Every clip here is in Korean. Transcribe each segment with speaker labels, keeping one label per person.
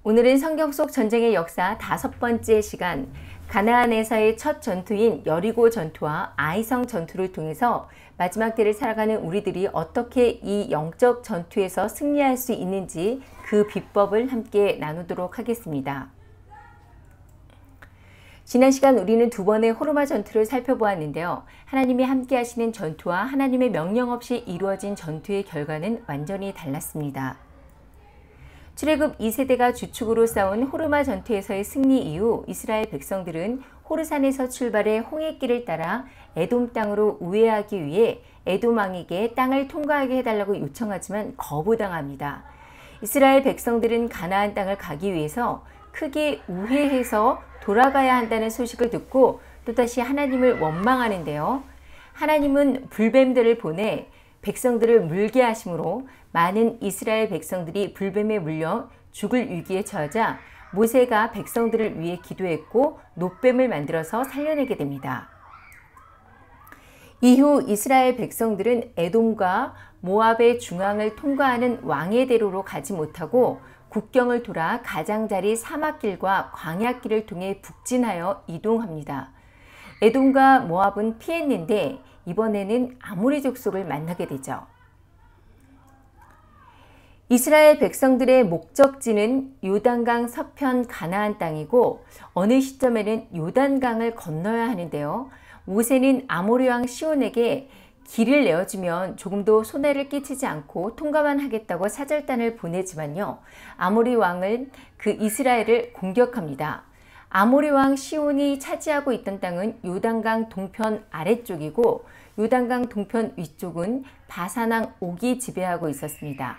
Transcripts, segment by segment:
Speaker 1: 오늘은 성경 속 전쟁의 역사 5번째 시간, 가나안에서의 첫 전투인 여리고 전투와 아이성 전투를 통해서 마지막 때를 살아가는 우리들이 어떻게 이 영적 전투에서 승리할 수 있는지 그 비법을 함께 나누도록 하겠습니다. 지난 시간 우리는 2번의 호르마 전투를 살펴보았는데요. 하나님이 함께 하시는 전투와 하나님의 명령 없이 이루어진 전투의 결과는 완전히 달랐습니다. 출애굽 2세대가 주축으로 싸운 호르마 전투에서의 승리 이후 이스라엘 백성들은 호르산에서 출발해 홍해길을 따라 에돔 땅으로 우회하기 위해 에돔 왕에게 땅을 통과하게 해달라고 요청하지만 거부당합니다. 이스라엘 백성들은 가나안 땅을 가기 위해서 크게 우회해서 돌아가야 한다는 소식을 듣고 또다시 하나님을 원망하는데요. 하나님은 불뱀들을 보내 백성들을 물게 하심으로 많은 이스라엘 백성들이 불뱀에 물려 죽을 위기에 처하자 모세가 백성들을 위해 기도했고 놋뱀을 만들어서 살려내게 됩니다. 이후 이스라엘 백성들은 에돔과 모압의 중앙을 통과하는 왕의 대로로 가지 못하고 국경을 돌아 가장자리 사막길과 광야길을 통해 북진하여 이동합니다. 에돔과 모압은 피했는데 이번에는 아모리 족속을 만나게 되죠. 이스라엘 백성들의 목적지는 요단강 서편 가나안 땅이고 어느 시점에는 요단강을 건너야 하는데요. 모세는 아모리 왕 시온에게 길을 내어주면 조금도 손해를 끼치지 않고 통과만 하겠다고 사절단을 보내지만요. 아모리 왕은 그 이스라엘을 공격합니다. 아모리 왕 시온이 차지하고 있던 땅은 요단강 동편 아래쪽이고 요단강 동편 위쪽은 바산왕 옥이 지배하고 있었습니다.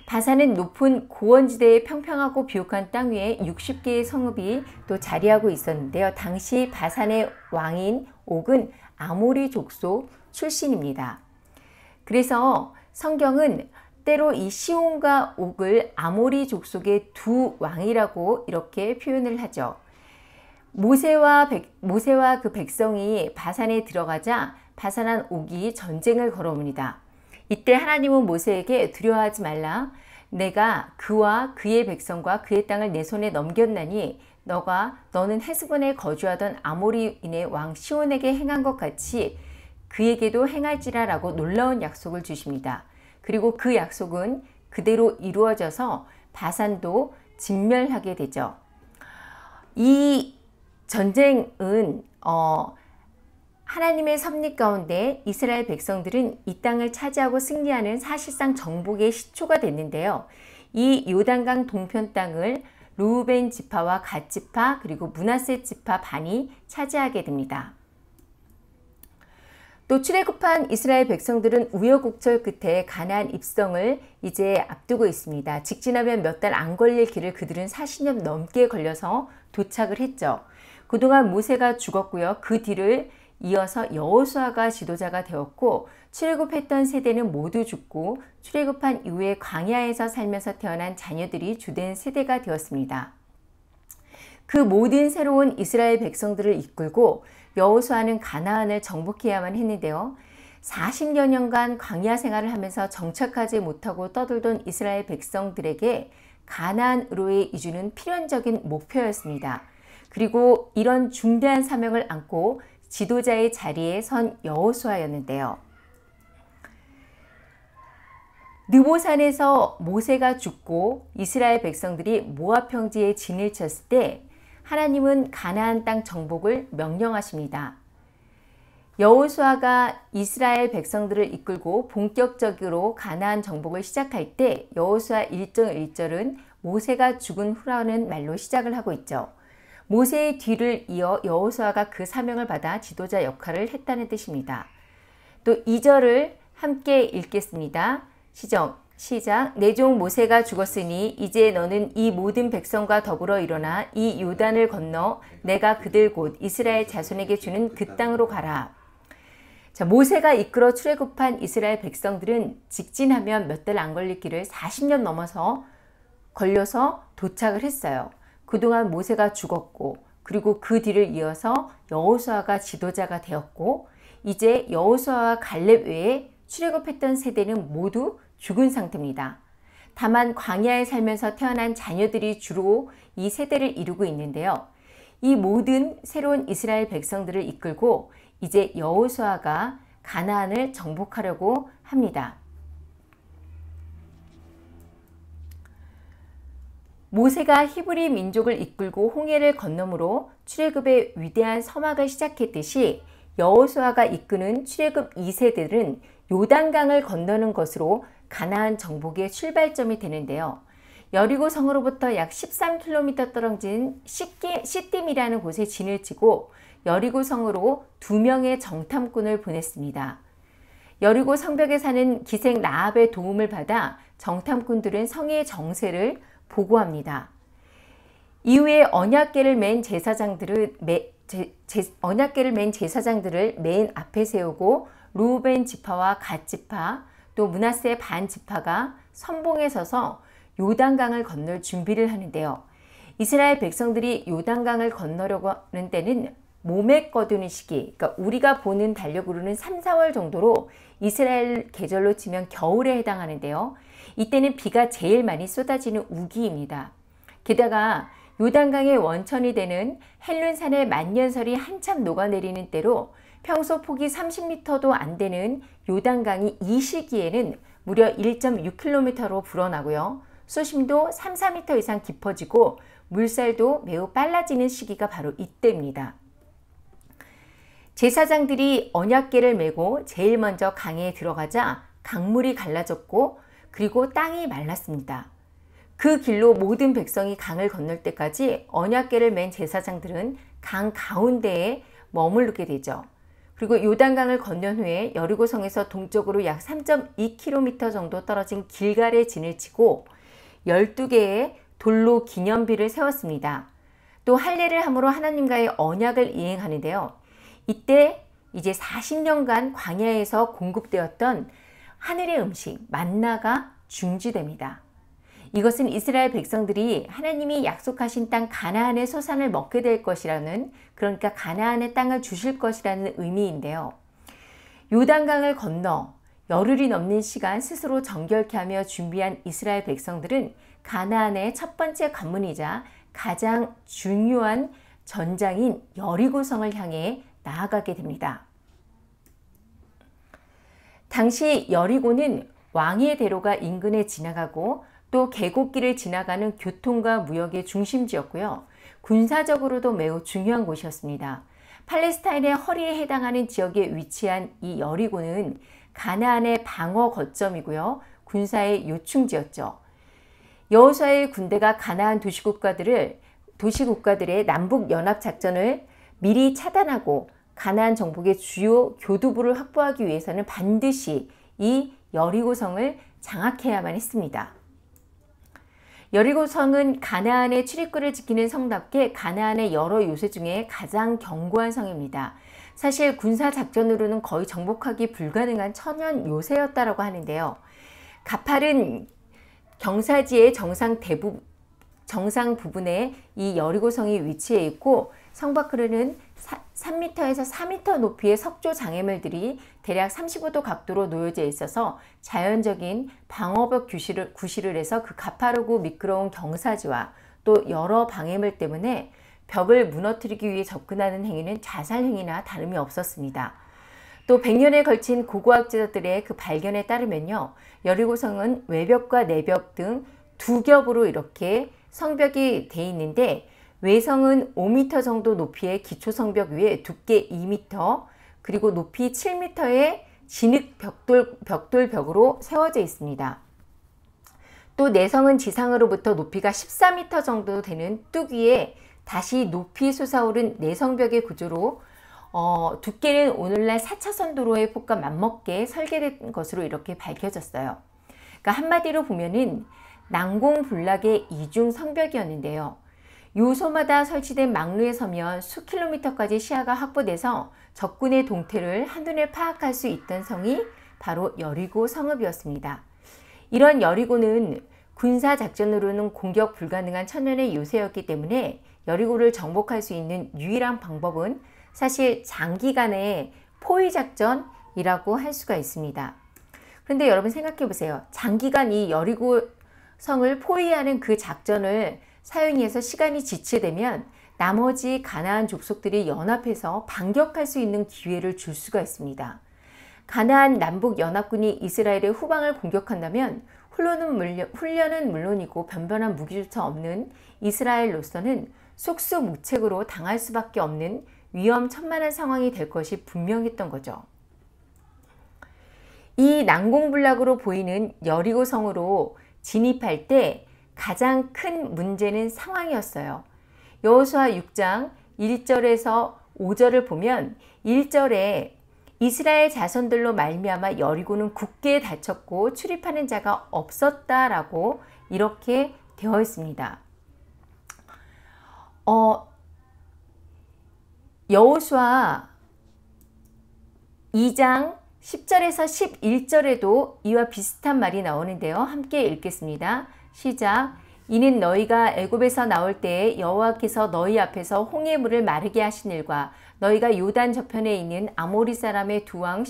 Speaker 1: 바산은 높은 고원지대의 평평하고 비옥한 땅 위에 60개의 성읍이 또 자리하고 있었는데요. 당시 바산의 왕인 옥은 아모리 족속 출신입니다. 그래서 성경은 때로 이 시온과 옥을 아모리 족속의 두 왕이라고 이렇게 표현을 하죠. 모세와 그 백성이 바산에 들어가자 바산한 옥이 전쟁을 걸어옵니다. 이때 하나님은 모세에게 두려워하지 말라. 내가 그와 그의 백성과 그의 땅을 내 손에 넘겼나니 너는 헤스본에 거주하던 아모리인의 왕 시온에게 행한 것 같이 그에게도 행할지라 라고 놀라운 약속을 주십니다. 그리고 그 약속은 그대로 이루어져서 바산도 진멸하게 되죠. 이 전쟁은 하나님의 섭리 가운데 이스라엘 백성들은 이 땅을 차지하고 승리하는 사실상 정복의 시초가 됐는데요. 이 요단강 동편 땅을 르우벤 지파와 갓 지파 그리고 므낫세 지파 반이 차지하게 됩니다. 또 출애굽한 이스라엘 백성들은 우여곡절 끝에 가나안 입성을 이제 앞두고 있습니다. 직진하면 몇 달 안 걸릴 길을 그들은 40년 넘게 걸려서 도착을 했죠. 그동안 모세가 죽었고요. 그 뒤를 이어서 여호수아가 지도자가 되었고 출애굽했던 세대는 모두 죽고 출애굽한 이후에 광야에서 살면서 태어난 자녀들이 주된 세대가 되었습니다. 그 모든 새로운 이스라엘 백성들을 이끌고 여호수아는 가나안을 정복해야만 했는데요. 40여 년간 광야 생활을 하면서 정착하지 못하고 떠돌던 이스라엘 백성들에게 가나안으로의 이주는 필연적인 목표였습니다. 그리고 이런 중대한 사명을 안고 지도자의 자리에 선 여호수아였는데요. 느보산에서 모세가 죽고 이스라엘 백성들이 모압 평지에 진을 쳤을 때 하나님은 가나안 땅 정복을 명령하십니다. 여호수아가 이스라엘 백성들을 이끌고 본격적으로 가나안 정복을 시작할 때 여호수아 1장 1절은 모세가 죽은 후라는 말로 시작을 하고 있죠. 모세의 뒤를 이어 여호수아가 그 사명을 받아 지도자 역할을 했다는 뜻입니다. 또 2절을 함께 읽겠습니다. 시작. 내 종 모세가 죽었으니 이제 너는 이 모든 백성과 더불어 일어나 이 요단을 건너 내가 그들 곧 이스라엘 자손에게 주는 그 땅으로 가라. 자, 모세가 이끌어 출애굽한 이스라엘 백성들은 직진하면 몇 달 안 걸릴 길을 40년 넘어서 걸려서 도착을 했어요. 그동안 모세가 죽었고 그리고 그 뒤를 이어서 여호수아가 지도자가 되었고 이제 여호수아와 갈렙 외에 출애굽했던 세대는 모두 죽은 상태입니다. 다만 광야에 살면서 태어난 자녀들이 주로 이 세대를 이루고 있는데요. 이 모든 새로운 이스라엘 백성들을 이끌고 이제 여호수아가 가나안을 정복하려고 합니다. 모세가 히브리 민족을 이끌고 홍해를 건너므로 출애굽의 위대한 서막을 시작했듯이 여호수아가 이끄는 출애굽 2세들은 요단강을 건너는 것으로 가나안 정복의 출발점이 되는데요. 여리고 성으로부터 약 13km 떨어진 시딤이라는 곳에 진을 치고 여리고 성으로 2명의 정탐꾼을 보냈습니다. 여리고 성벽에 사는 기생 라합의 도움을 받아 정탐꾼들은 성의 정세를 보고합니다. 이후에 언약궤를 맨 제사장들을 맨 앞에 세우고 루벤 지파와 갓 지파 또 므낫세 반 지파가 선봉에 서서 요단강을 건널 준비를 하는데요. 이스라엘 백성들이 요단강을 건너려고 하는 때는 몸에 꺼두는 시기, 그러니까 우리가 보는 달력으로는 3, 4월 정도로 이스라엘 계절로 치면 겨울에 해당하는데요. 이때는 비가 제일 많이 쏟아지는 우기입니다. 게다가 요단강의 원천이 되는 헬륜산의 만년설이 한참 녹아내리는 때로 평소 폭이 30m도 안 되는 요단강이 이 시기에는 무려 1.6km로 불어나고요. 수심도 3, 4m 이상 깊어지고 물살도 매우 빨라지는 시기가 바로 이때입니다. 제사장들이 언약궤를 메고 제일 먼저 강에 들어가자 강물이 갈라졌고 그리고 땅이 말랐습니다. 그 길로 모든 백성이 강을 건널 때까지 언약궤를 맨 제사장들은 강 가운데에 머무르게 되죠. 그리고 요단강을 건넌 후에 여리고성에서 동쪽으로 약 3.2km 정도 떨어진 길갈에 진을 치고 12개의 돌로 기념비를 세웠습니다. 또 할례를 함으로 하나님과의 언약을 이행하는데요. 이때 이제 40년간 광야에서 공급되었던 하늘의 음식 만나가 중지됩니다. 이것은 이스라엘 백성들이 하나님이 약속하신 땅 가나안의 소산을 먹게 될 것이라는, 그러니까 가나안의 땅을 주실 것이라는 의미인데요. 요단강을 건너 열흘이 넘는 시간 스스로 정결케 하며 준비한 이스라엘 백성들은 가나안의 첫 번째 관문이자 가장 중요한 전장인 여리고성을 향해 나아가게 됩니다. 당시 여리고는 왕의 대로가 인근에 지나가고 또 계곡길을 지나가는 교통과 무역의 중심지였고요. 군사적으로도 매우 중요한 곳이었습니다. 팔레스타인의 허리에 해당하는 지역에 위치한 이 여리고는 가나안의 방어 거점이고요. 군사의 요충지였죠. 여호수아의 군대가 가나안 도시국가들의 남북 연합 작전을 미리 차단하고 가나안 정복의 주요 교두부를 확보하기 위해서는 반드시 이 여리고성을 장악해야만 했습니다. 여리고성은 가나안의 출입구를 지키는 성답게 가나안의 여러 요새 중에 가장 견고한 성입니다. 사실 군사작전으로는 거의 정복하기 불가능한 천연 요새였다고 하는데요. 가팔은 경사지의 정상 부분에 이 여리고성이 위치해 있고 성 밖으로는 3m에서 4m 높이의 석조 장애물들이 대략 35도 각도로 놓여져 있어서 자연적인 방어벽 구실을 해서 그 가파르고 미끄러운 경사지와 또 여러 방해물 때문에 벽을 무너뜨리기 위해 접근하는 행위는 자살 행위나 다름이 없었습니다. 또 100년에 걸친 고고학자들의 그 발견에 따르면요, 여리고성은 외벽과 내벽 등 두 겹으로 이렇게 성벽이 돼 있는데 외성은 5m 정도 높이의 기초성벽 위에 두께 2m 그리고 높이 7m의 진흙 벽돌벽으로 세워져 있습니다. 또 내성은 지상으로부터 높이가 14m 정도 되는 뚝 위에 다시 높이 솟아오른 내성벽의 구조로 두께는 오늘날 4차선 도로의 폭과 맞먹게 설계된 것으로 이렇게 밝혀졌어요. 그러니까 한마디로 보면은 난공불락의 이중 성벽이었는데요. 요소마다 설치된 망루에 서면 수 킬로미터까지 시야가 확보돼서 적군의 동태를 한눈에 파악할 수 있던 성이 바로 여리고 성읍이었습니다. 이런 여리고는 군사작전으로는 공격 불가능한 천연의 요새였기 때문에 여리고를 정복할 수 있는 유일한 방법은 사실 장기간의 포위작전이라고 할 수가 있습니다. 그런데 여러분 생각해 보세요. 장기간 이 여리고 성을 포위하는 그 작전을 사용해서 시간이 지체되면 나머지 가나안 족속들이 연합해서 반격할 수 있는 기회를 줄 수가 있습니다. 가나안 남북 연합군이 이스라엘의 후방을 공격한다면 훈련은 물론이고 변변한 무기조차 없는 이스라엘로서는 속수무책으로 당할 수밖에 없는 위험천만한 상황이 될 것이 분명했던 거죠. 이 난공불락으로 보이는 여리고 성으로 진입할 때 가장 큰 문제는 상황이었어요. 여호수아 6장 1절에서 5절을 보면 1절에 이스라엘 자손들로 말미암아 여리고는 굳게 닫혔고 출입하는 자가 없었다라고 이렇게 되어 있습니다. 여호수아 2장 10절에서 11절에도 이와 비슷한 말이 나오는데요. 함께 읽겠습니다. 시작. 이는 너희가 애굽에서 나올 때에 여호와께서 너희 앞에서 홍해 물을 마르게 하신 일과 너희가 요단 저편에 있는 아모리 사람의 두 왕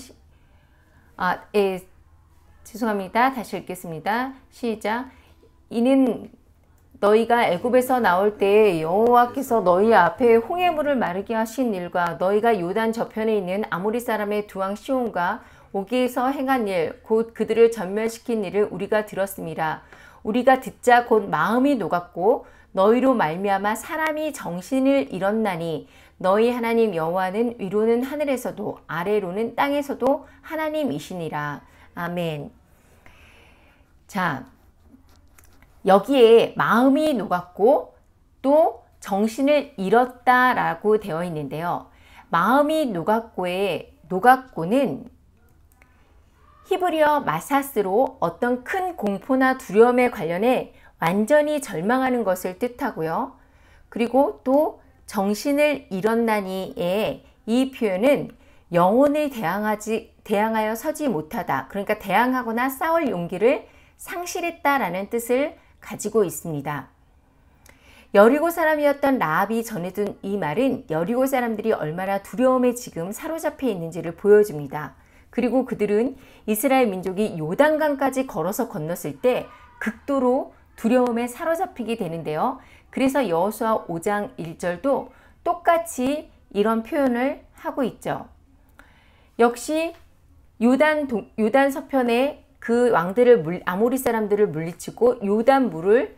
Speaker 1: 죄송합니다. 다시 읽겠습니다. 시작. 이는 너희가 애굽에서 나올 때에 여호와께서 너희 앞에 홍해 물을 마르게 하신 일과 너희가 요단 저편에 있는 아모리 사람의 두 왕 시온과 오기에서 행한 일 곧 그들을 전멸시킨 일을 우리가 들었음이라. 우리가 듣자 곧 마음이 녹았고 너희로 말미암아 사람이 정신을 잃었나니 너희 하나님 여호와는 위로는 하늘에서도 아래로는 땅에서도 하나님이시니라. 아멘. 자, 여기에 마음이 녹았고 또 정신을 잃었다라고 되어 있는데요. 마음이 녹았고는 히브리어 마사스로 어떤 큰 공포나 두려움에 관련해 완전히 절망하는 것을 뜻하고요. 그리고 또 정신을 잃었나니의 이 표현은 영혼을 대항하여 서지 못하다. 그러니까 대항하거나 싸울 용기를 상실했다라는 뜻을 가지고 있습니다. 여리고 사람이었던 라합이 전해준 이 말은 여리고 사람들이 얼마나 두려움에 지금 사로잡혀 있는지를 보여줍니다. 그리고 그들은 이스라엘 민족이 요단강까지 걸어서 건넜을 때 극도로 두려움에 사로잡히게 되는데요. 그래서 여호수아 5장 1절도 똑같이 이런 표현을 하고 있죠. 역시 요단 서편에 그 왕들을 아모리 사람들을 물리치고 요단 물을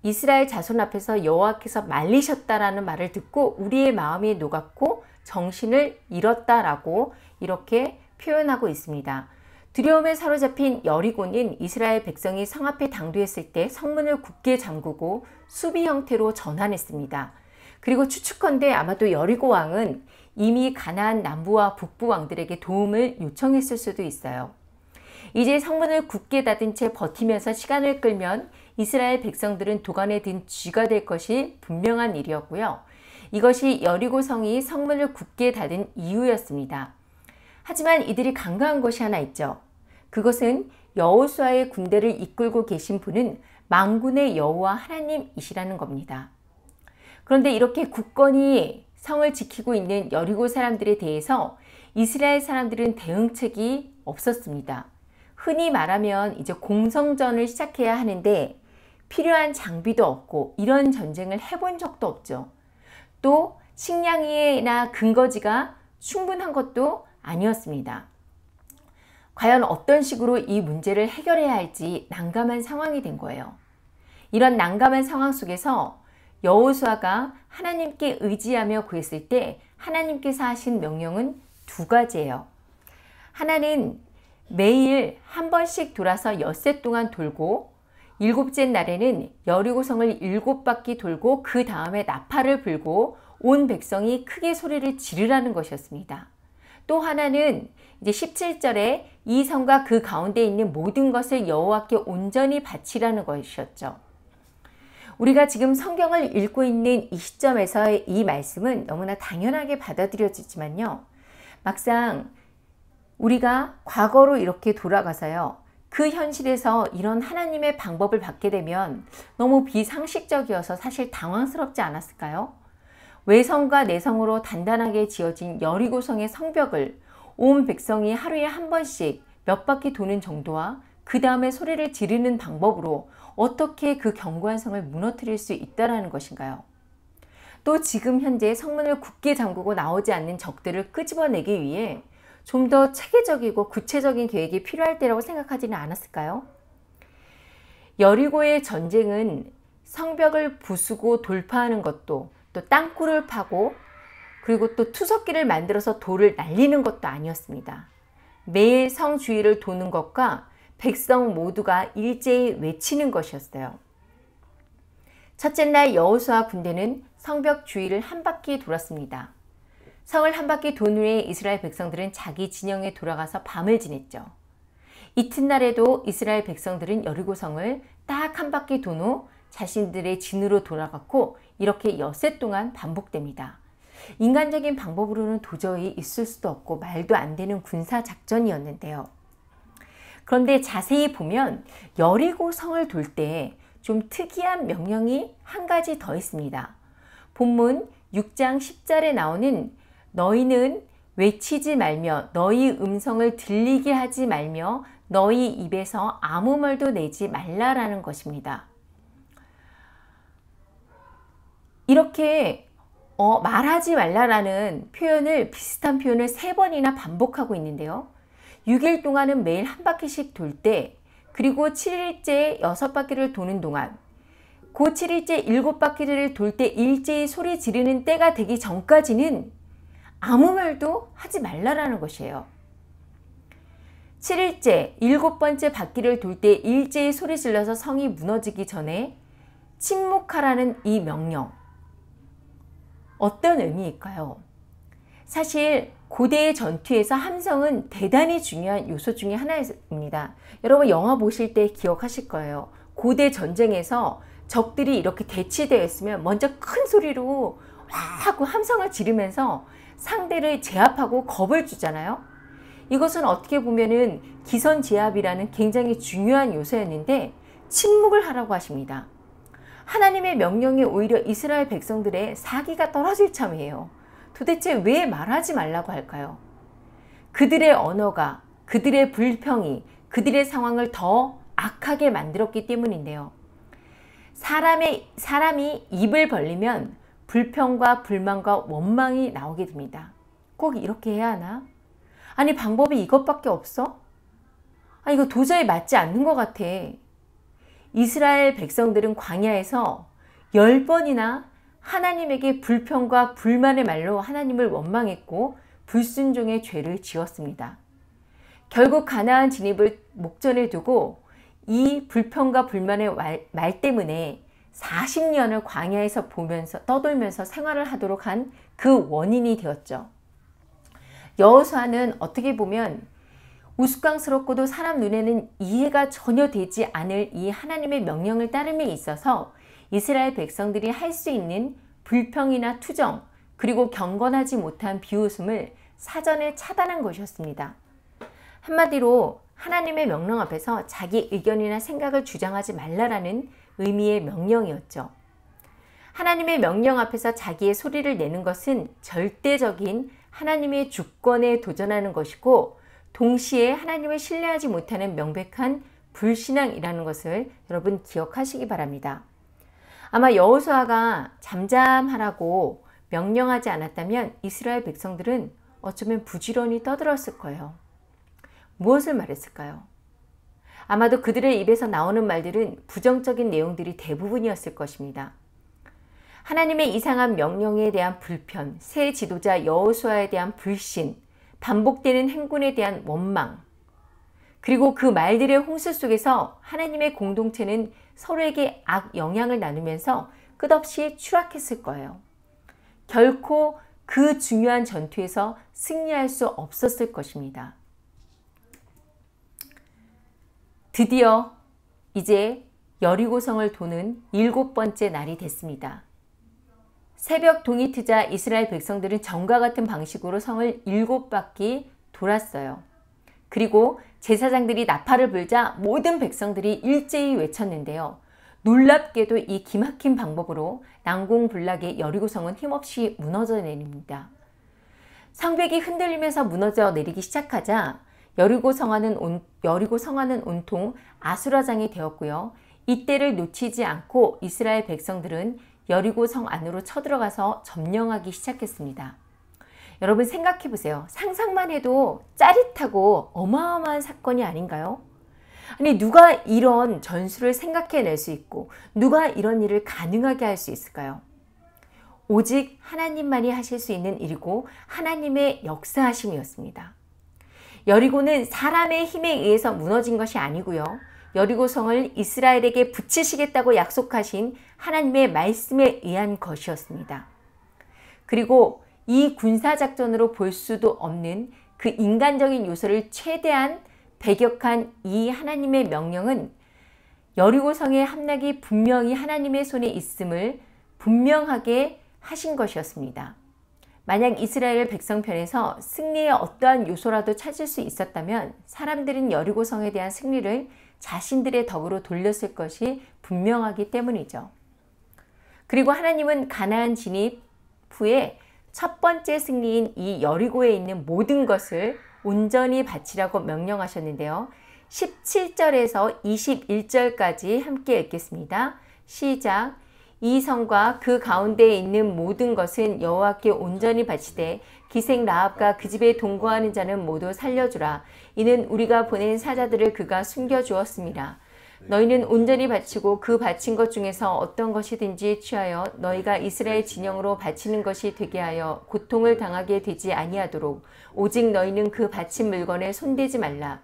Speaker 1: 이스라엘 자손 앞에서 여호와께서 말리셨다라는 말을 듣고 우리의 마음이 녹았고 정신을 잃었다라고 이렇게 표현하고 있습니다. 두려움에 사로잡힌 여리고는 이스라엘 백성이 성 앞에 당도했을 때 성문을 굳게 잠그고 수비 형태로 전환했습니다. 그리고 추측컨대 아마도 여리고 왕은 이미 가나안 남부와 북부 왕들에게 도움을 요청했을 수도 있어요. 이제 성문을 굳게 닫은 채 버티면서 시간을 끌면 이스라엘 백성들은 도관에 든 쥐가 될 것이 분명한 일이었고요. 이것이 여리고 성이 성문을 굳게 닫은 이유였습니다. 하지만 이들이 간과한 것이 하나 있죠. 그것은 여호수아의 군대를 이끌고 계신 분은 만군의 여호와 하나님이시라는 겁니다. 그런데 이렇게 굳건히 성을 지키고 있는 여리고 사람들에 대해서 이스라엘 사람들은 대응책이 없었습니다. 흔히 말하면 이제 공성전을 시작해야 하는데 필요한 장비도 없고 이런 전쟁을 해본 적도 없죠. 또 식량이나 근거지가 충분한 것도 아니었습니다. 과연 어떤 식으로 이 문제를 해결해야 할지 난감한 상황이 된 거예요. 이런 난감한 상황 속에서 여호수아가 하나님께 의지하며 구했을 때 하나님께서 하신 명령은 두 가지예요. 하나는 매일 한 번씩 돌아서 엿새 동안 돌고 일곱째 날에는 여리고성을 7바퀴 돌고 그 다음에 나팔을 불고 온 백성이 크게 소리를 지르라는 것이었습니다. 또 하나는 이제 17절에 이 성과 그 가운데 있는 모든 것을 여호와께 온전히 바치라는 것이었죠. 우리가 지금 성경을 읽고 있는 이 시점에서의 이 말씀은 너무나 당연하게 받아들여지지만요. 막상 우리가 과거로 이렇게 돌아가서요. 그 현실에서 이런 하나님의 방법을 받게 되면 너무 비상식적이어서 사실 당황스럽지 않았을까요? 외성과 내성으로 단단하게 지어진 여리고성의 성벽을 온 백성이 하루에 한 번씩 몇 바퀴 도는 정도와 그 다음에 소리를 지르는 방법으로 어떻게 그 견고한 성을 무너뜨릴 수 있다라는 것인가요? 또 지금 현재 성문을 굳게 잠그고 나오지 않는 적들을 끄집어내기 위해 좀 더 체계적이고 구체적인 계획이 필요할 때라고 생각하지는 않았을까요? 여리고의 전쟁은 성벽을 부수고 돌파하는 것도, 또 땅굴을 파고, 그리고 또 투석기를 만들어서 돌을 날리는 것도 아니었습니다. 매일 성 주위를 도는 것과 백성 모두가 일제히 외치는 것이었어요. 첫째 날 여호수아 군대는 성벽 주위를 한 바퀴 돌았습니다. 성을 한 바퀴 돈 후에 이스라엘 백성들은 자기 진영에 돌아가서 밤을 지냈죠. 이튿날에도 이스라엘 백성들은 여리고 성을 딱 한 바퀴 돈 후 자신들의 진으로 돌아갔고, 이렇게 엿새 동안 반복됩니다. 인간적인 방법으로는 도저히 있을 수도 없고 말도 안 되는 군사 작전이었는데요. 그런데 자세히 보면 여리고 성을 돌 때 좀 특이한 명령이 한 가지 더 있습니다. 본문 6장 10절에 나오는 너희는 외치지 말며 너희 음성을 들리게 하지 말며 너희 입에서 아무 말도 내지 말라라는 것입니다. 이렇게 말하지 말라라는 표현을, 비슷한 표현을 3번이나 반복하고 있는데요. 6일 동안은 매일 한 바퀴씩 돌 때, 그리고 7일째 6바퀴를 도는 동안, 그 7일째 7바퀴를 돌 때 일제히 소리 지르는 때가 되기 전까지는 아무 말도 하지 말라라는 것이에요. 7일째 7번째 바퀴를 돌 때 일제히 소리 질러서 성이 무너지기 전에 침묵하라는 이 명령, 어떤 의미일까요? 사실 고대의 전투에서 함성은 대단히 중요한 요소 중에 하나입니다. 여러분 영화 보실 때 기억하실 거예요. 고대 전쟁에서 적들이 이렇게 대치되어 있으면 먼저 큰 소리로 와 하고 함성을 지르면서 상대를 제압하고 겁을 주잖아요. 이것은 어떻게 보면은 기선제압이라는 굉장히 중요한 요소였는데 침묵을 하라고 하십니다. 하나님의 명령이 오히려 이스라엘 백성들의 사기가 떨어질 참이에요. 도대체 왜 말하지 말라고 할까요? 그들의 언어가, 그들의 불평이 그들의 상황을 더 악하게 만들었기 때문인데요. 사람이 입을 벌리면 불평과 불만과 원망이 나오게 됩니다. 꼭 이렇게 해야 하나? 아니 방법이 이것밖에 없어? 이거 도저히 맞지 않는 것 같아. 이스라엘 백성들은 광야에서 10번이나 하나님에게 불평과 불만의 말로 하나님을 원망했고 불순종의 죄를 지었습니다. 결국 가나안 진입을 목전에 두고 이 불평과 불만의 말 때문에 40년을 광야에서 떠돌면서 생활을 하도록 한 그 원인이 되었죠. 여호수아는 어떻게 보면 우스꽝스럽고도 사람 눈에는 이해가 전혀 되지 않을 이 하나님의 명령을 따름에 있어서 이스라엘 백성들이 할 수 있는 불평이나 투정, 그리고 경건하지 못한 비웃음을 사전에 차단한 것이었습니다. 한마디로 하나님의 명령 앞에서 자기 의견이나 생각을 주장하지 말라라는 의미의 명령이었죠. 하나님의 명령 앞에서 자기의 소리를 내는 것은 절대적인 하나님의 주권에 도전하는 것이고, 동시에 하나님을 신뢰하지 못하는 명백한 불신앙이라는 것을 여러분 기억하시기 바랍니다. 아마 여호수아가 잠잠하라고 명령하지 않았다면 이스라엘 백성들은 어쩌면 부지런히 떠들었을 거예요. 무엇을 말했을까요? 아마도 그들의 입에서 나오는 말들은 부정적인 내용들이 대부분이었을 것입니다. 하나님의 이상한 명령에 대한 불편, 새 지도자 여호수아에 대한 불신, 반복되는 행군에 대한 원망, 그리고 그 말들의 홍수 속에서 하나님의 공동체는 서로에게 악 영향을 나누면서 끝없이 추락했을 거예요. 결코 그 중요한 전투에서 승리할 수 없었을 것입니다. 드디어 이제 여리고성을 도는 7번째 날이 됐습니다. 새벽 동이 트자 이스라엘 백성들은 전과 같은 방식으로 성을 7바퀴 돌았어요. 그리고 제사장들이 나팔을 불자 모든 백성들이 일제히 외쳤는데요. 놀랍게도 이 기막힌 방법으로 난공불락의 여리고성은 힘없이 무너져 내립니다. 성벽이 흔들리면서 무너져 내리기 시작하자 여리고 성안은 온통 아수라장이 되었고요. 이때를 놓치지 않고 이스라엘 백성들은 여리고 성 안으로 쳐들어가서 점령하기 시작했습니다. 여러분 생각해 보세요. 상상만 해도 짜릿하고 어마어마한 사건이 아닌가요? 아니 누가 이런 전술을 생각해낼 수 있고 누가 이런 일을 가능하게 할 수 있을까요? 오직 하나님만이 하실 수 있는 일이고 하나님의 역사하심이었습니다. 여리고는 사람의 힘에 의해서 무너진 것이 아니고요. 여리고성을 이스라엘에게 붙이시겠다고 약속하신 하나님의 말씀에 의한 것이었습니다. 그리고 이 군사작전으로 볼 수도 없는 그 인간적인 요소를 최대한 배격한 이 하나님의 명령은 여리고성의 함락이 분명히 하나님의 손에 있음을 분명하게 하신 것이었습니다. 만약 이스라엘 백성편에서 승리의 어떠한 요소라도 찾을 수 있었다면 사람들은 여리고성에 대한 승리를 자신들의 덕으로 돌렸을 것이 분명하기 때문이죠. 그리고 하나님은 가나안 진입 후에 첫 번째 승리인 이 여리고에 있는 모든 것을 온전히 바치라고 명령하셨는데요. 17절에서 21절까지 함께 읽겠습니다. 시작. 이 성과 그 가운데에 있는 모든 것은 여호와께 온전히 바치되 기생 라합과 그 집에 동거하는 자는 모두 살려주라. 이는 우리가 보낸 사자들을 그가 숨겨주었습니다. 너희는 온전히 바치고 그 바친 것 중에서 어떤 것이든지 취하여 너희가 이스라엘 진영으로 바치는 것이 되게 하여 고통을 당하게 되지 아니하도록 오직 너희는 그 바친 물건에 손대지 말라.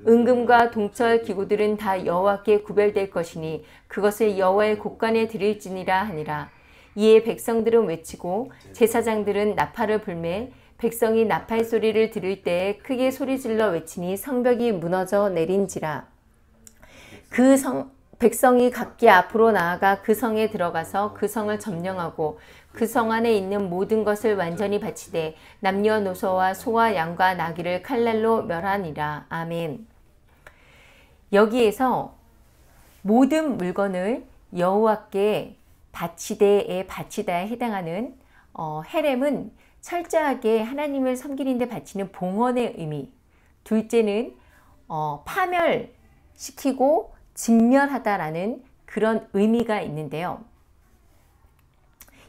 Speaker 1: 은금과 동철 기구들은 다 여호와께 구별될 것이니 그것을 여호와의 곳간에 드릴지니라 하니라. 이에 백성들은 외치고 제사장들은 나팔을 불매 백성이 나팔 소리를 들을 때에 크게 소리질러 외치니 성벽이 무너져 내린지라. 백성이 각기 앞으로 나아가 그 성에 들어가서 그 성을 점령하고 그 성 안에 있는 모든 것을 완전히 바치되 남녀노소와 소와 양과 나귀를 칼날로 멸하니라. 아멘. 여기에서 모든 물건을 여호와께 바치되에 바치다에 해당하는 헤렘은 철저하게 하나님을 섬기는 데 바치는 봉헌의 의미, 둘째는 파멸시키고 진멸하다라는 그런 의미가 있는데요.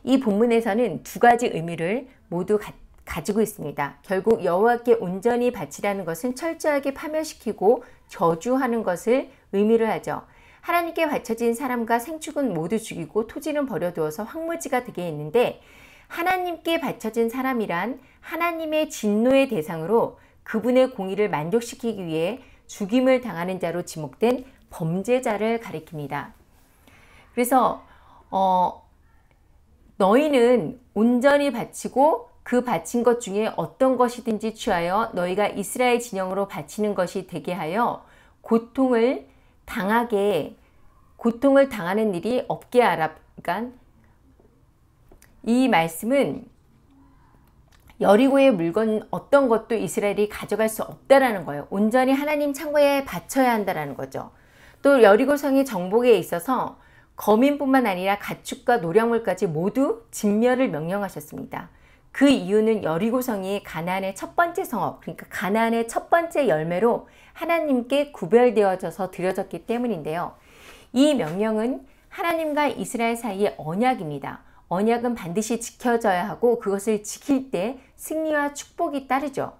Speaker 1: 이 본문에서는 두 가지 의미를 모두 가지고 있습니다. 결국 여호와께 온전히 바치라는 것은 철저하게 파멸시키고 저주하는 것을 의미를 하죠. 하나님께 바쳐진 사람과 생축은 모두 죽이고 토지는 버려두어서 황무지가 되게 했는데 하나님께 바쳐진 사람이란 하나님의 진노의 대상으로 그분의 공의를 만족시키기 위해 죽임을 당하는 자로 지목된 범죄자를 가리킵니다. 그래서 너희는 온전히 바치고 그 바친 것 중에 어떤 것이든지 취하여 너희가 이스라엘 진영으로 바치는 것이 되게 하여 고통을 당하는 일이 없게 하라. 그러니까 이 말씀은 여리고의 물건 어떤 것도 이스라엘이 가져갈 수 없다라는 거예요. 온전히 하나님 창고에 바쳐야 한다라는 거죠. 또 여리고성의 정복에 있어서 거민뿐만 아니라 가축과 노량물까지 모두 진멸을 명령하셨습니다. 그 이유는 여리고성이 가나안의 첫 번째 성읍, 그러니까 가나안의 첫 번째 열매로 하나님께 구별되어져서 드려졌기 때문인데요. 이 명령은 하나님과 이스라엘 사이의 언약입니다. 언약은 반드시 지켜져야 하고 그것을 지킬 때 승리와 축복이 따르죠.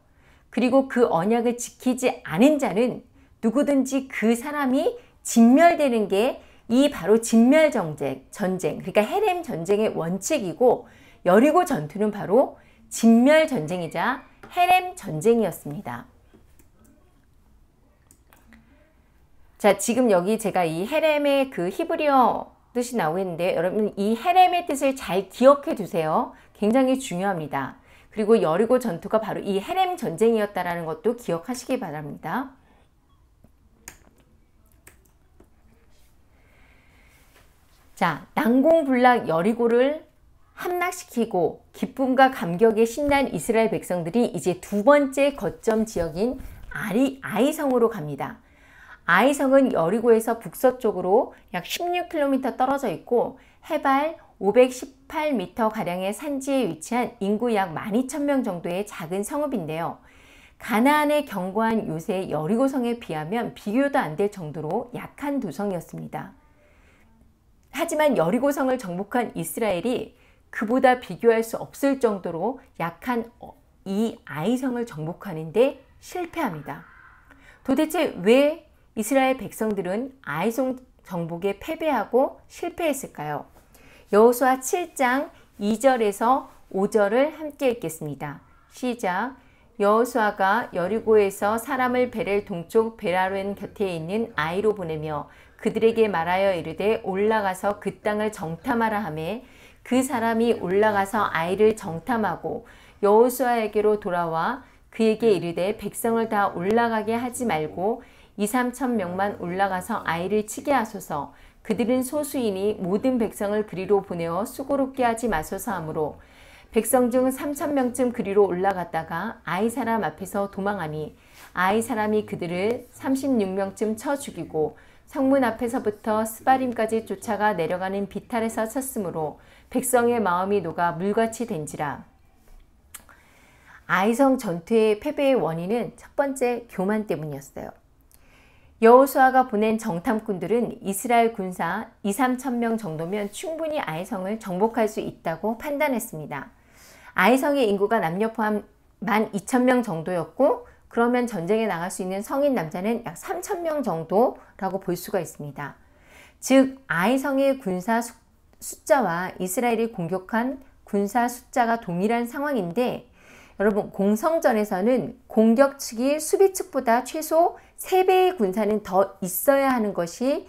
Speaker 1: 그리고 그 언약을 지키지 않은 자는 누구든지 그 사람이 진멸되는 게 이 바로 진멸 전쟁, 그러니까 헤렘 전쟁의 원칙이고 여리고 전투는 바로 진멸 전쟁이자 헤렘 전쟁이었습니다. 자, 지금 여기 제가 이 헤렘의 그 히브리어 뜻이 나오고 있는데 여러분 이 헤렘의 뜻을 잘 기억해 두세요. 굉장히 중요합니다. 그리고 여리고 전투가 바로 이 헤렘 전쟁이었다라는 것도 기억하시기 바랍니다. 자, 난공불락 여리고를 함락시키고 기쁨과 감격에 신난 이스라엘 백성들이 이제 두 번째 거점 지역인 아이성으로 갑니다. 아이성은 여리고에서 북서쪽으로 약 16km 떨어져 있고 해발 518m가량의 산지에 위치한 인구 약 12,000명 정도의 작은 성읍인데요. 가나안의 견고한 요새 여리고성에 비하면 비교도 안 될 정도로 약한 도성이었습니다. 하지만 여리고성을 정복한 이스라엘이 그보다 비교할 수 없을 정도로 약한 이 아이성을 정복하는데 실패합니다. 도대체 왜 이스라엘 백성들은 아이성 정복에 패배하고 실패했을까요? 여호수아 7장 2절에서 5절을 함께 읽겠습니다. 시작. 여호수아가 여리고에서 사람을 베렐 동쪽 베라웬 곁에 있는 아이로 보내며 그들에게 말하여 이르되 올라가서 그 땅을 정탐하라 하매 그 사람이 올라가서 아이를 정탐하고 여호수아에게로 돌아와 그에게 이르되 백성을 다 올라가게 하지 말고 2~3천 명만 올라가서 아이를 치게 하소서. 그들은 소수이니 모든 백성을 그리로 보내어 수고롭게 하지 마소서 하므로 백성 중 3,000명쯤 그리로 올라갔다가 아이 사람 앞에서 도망하니 아이 사람이 그들을 36명쯤 쳐 죽이고 성문 앞에서부터 스바림까지 쫓아가 내려가는 비탈에서 쳤으므로 백성의 마음이 녹아 물같이 된지라. 아이성 전투의 패배의 원인은 첫 번째 교만 때문이었어요. 여호수아가 보낸 정탐꾼들은 이스라엘 군사 2~3천 명 정도면 충분히 아이성을 정복할 수 있다고 판단했습니다. 아이성의 인구가 남녀 포함 12,000명 정도였고 그러면 전쟁에 나갈 수 있는 성인 남자는 약 3,000명 정도라고 볼 수가 있습니다. 즉 아이성의 군사 숫자와 이스라엘이 공격한 군사 숫자가 동일한 상황인데 여러분 공성전에서는 공격 측이 수비 측보다 최소 3배의 군사는 더 있어야 하는 것이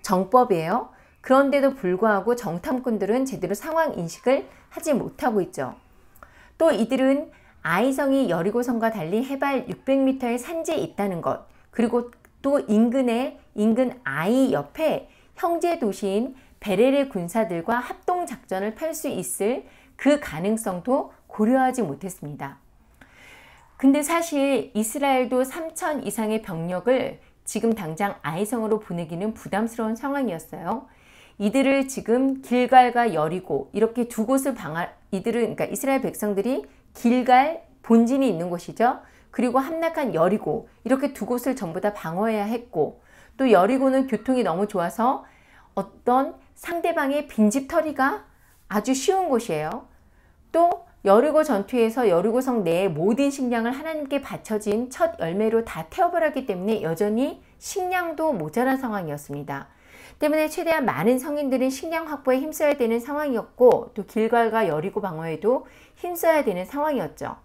Speaker 1: 정법이에요. 그런데도 불구하고 정탐꾼들은 제대로 상황 인식을 하지 못하고 있죠. 또 이들은 아이성이 여리고성과 달리 해발 600m의 산지에 있다는 것, 그리고 또 인근 아이 옆에 형제 도시인 베렐의 군사들과 합동작전을 펼 수 있을 그 가능성도 고려하지 못했습니다. 근데 사실 이스라엘도 3,000 이상의 병력을 지금 당장 아이성으로 보내기는 부담스러운 상황이었어요. 이들을 지금 길갈과 여리고 이렇게 두 곳을 그러니까 이스라엘 백성들이 길갈 본진이 있는 곳이죠. 그리고 함락한 여리고 이렇게 두 곳을 전부 다 방어해야 했고 또 여리고는 교통이 너무 좋아서 어떤 상대방의 빈집털이가 아주 쉬운 곳이에요. 또 여리고 전투에서 여리고성 내의 모든 식량을 하나님께 바쳐진 첫 열매로 다 태워버렸기 때문에 여전히 식량도 모자란 상황이었습니다. 때문에 최대한 많은 성인들은 식량 확보에 힘써야 되는 상황이었고 또 길갈과 여리고 방어에도 힘써야 되는 상황이었죠.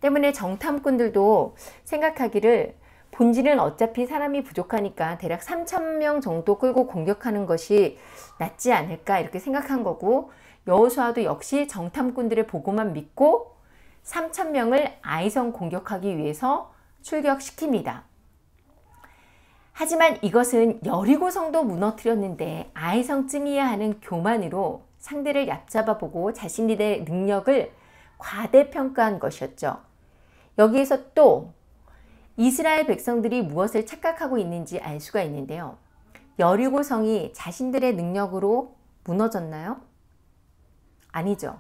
Speaker 1: 때문에 정탐꾼들도 생각하기를 본진은 어차피 사람이 부족하니까 대략 3,000명 정도 끌고 공격하는 것이 낫지 않을까 이렇게 생각한 거고 여호수아도 역시 정탐꾼들의 보고만 믿고 3,000명을 아이성 공격하기 위해서 출격시킵니다. 하지만 이것은 여리고성도 무너뜨렸는데 아이성쯤이야 하는 교만으로 상대를 얕잡아보고 자신들의 능력을 과대평가한 것이었죠. 여기에서 또 이스라엘 백성들이 무엇을 착각하고 있는지 알 수가 있는데요. 여리고성이 자신들의 능력으로 무너졌나요? 아니죠.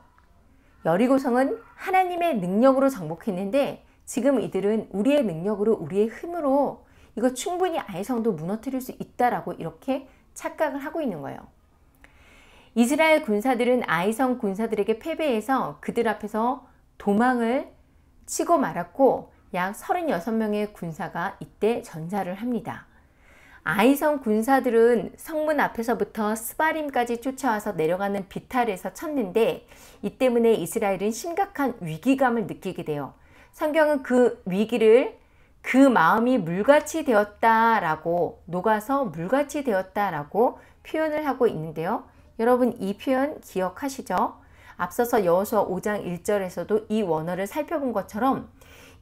Speaker 1: 여리고성은 하나님의 능력으로 정복했는데 지금 이들은 우리의 능력으로 우리의 힘으로 이거 충분히 아이성도 무너뜨릴 수 있다라고 이렇게 착각을 하고 있는 거예요. 이스라엘 군사들은 아이성 군사들에게 패배해서 그들 앞에서 도망을 치고 말았고 약 36명의 군사가 이때 전사를 합니다. 아이성 군사들은 성문 앞에서부터 스바림까지 쫓아와서 내려가는 비탈에서 쳤는데 이 때문에 이스라엘은 심각한 위기감을 느끼게 돼요. 성경은 그 위기를 그 마음이 물같이 되었다라고 녹아서 물같이 되었다라고 표현을 하고 있는데요. 여러분 이 표현 기억하시죠? 앞서서 여호수아 5장 1절에서도 이 원어를 살펴본 것처럼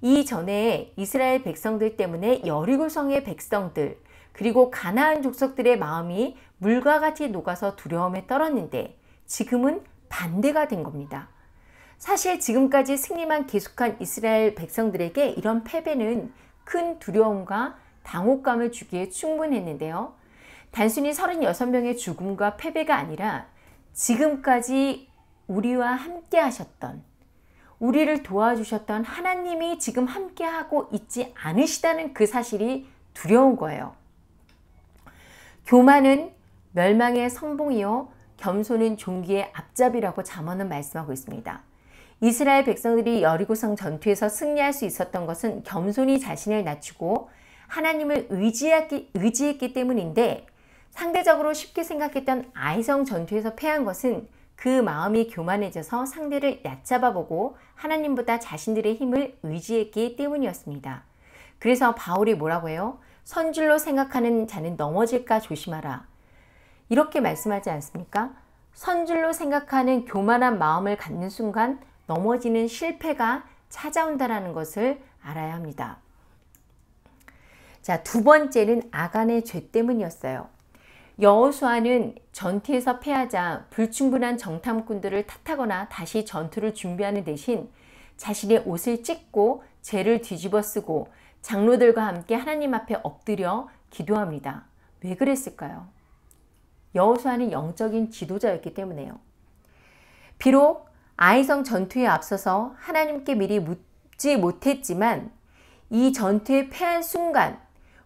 Speaker 1: 이전에 이스라엘 백성들 때문에 여리고성의 백성들 그리고 가나안 족속들의 마음이 물과 같이 녹아서 두려움에 떨었는데 지금은 반대가 된 겁니다. 사실 지금까지 승리만 계속한 이스라엘 백성들에게 이런 패배는 큰 두려움과 당혹감을 주기에 충분했는데요. 단순히 36명의 죽음과 패배가 아니라 지금까지 우리와 함께 하셨던 우리를 도와주셨던 하나님이 지금 함께하고 있지 않으시다는 그 사실이 두려운 거예요. 교만은 멸망의 성봉이요 겸손은 종기의 앞잡이라고 잠언은 말씀하고 있습니다. 이스라엘 백성들이 여리고성 전투에서 승리할 수 있었던 것은 겸손히 자신을 낮추고 하나님을 의지했기 때문인데, 상대적으로 쉽게 생각했던 아이성 전투에서 패한 것은 그 마음이 교만해져서 상대를 얕잡아보고 하나님보다 자신들의 힘을 의지했기 때문이었습니다. 그래서 바울이 뭐라고 해요? 선줄로 생각하는 자는 넘어질까 조심하라. 이렇게 말씀하지 않습니까? 선줄로 생각하는 교만한 마음을 갖는 순간 넘어지는 실패가 찾아온다는 것을 알아야 합니다. 자, 두 번째는 아간의 죄 때문이었어요. 여호수아는 전투에서 패하자 불충분한 정탐꾼들을 탓하거나 다시 전투를 준비하는 대신 자신의 옷을 찢고 죄를 뒤집어 쓰고 장로들과 함께 하나님 앞에 엎드려 기도합니다. 왜 그랬을까요? 여호수아는 영적인 지도자였기 때문에요. 비록 아이성 전투에 앞서서 하나님께 미리 묻지 못했지만 이 전투에 패한 순간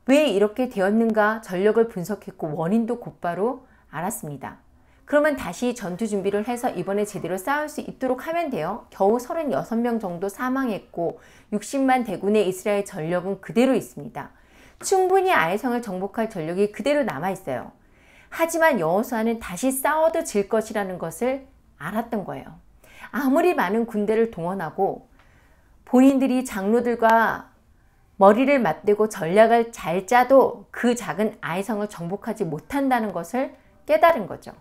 Speaker 1: 왜 이렇게 되었는가 전력을 분석했고 원인도 곧바로 알았습니다. 그러면 다시 전투 준비를 해서 이번에 제대로 싸울 수 있도록 하면 돼요. 겨우 36명 정도 사망했고 60만 대군의 이스라엘 전력은 그대로 있습니다. 충분히 아이성을 정복할 전력이 그대로 남아있어요. 하지만 여호수아는 다시 싸워도 질 것이라는 것을 알았던 거예요. 아무리 많은 군대를 동원하고 본인들이 장로들과 머리를 맞대고 전략을 잘 짜도 그 작은 아이성을 정복하지 못한다는 것을 깨달은 거죠.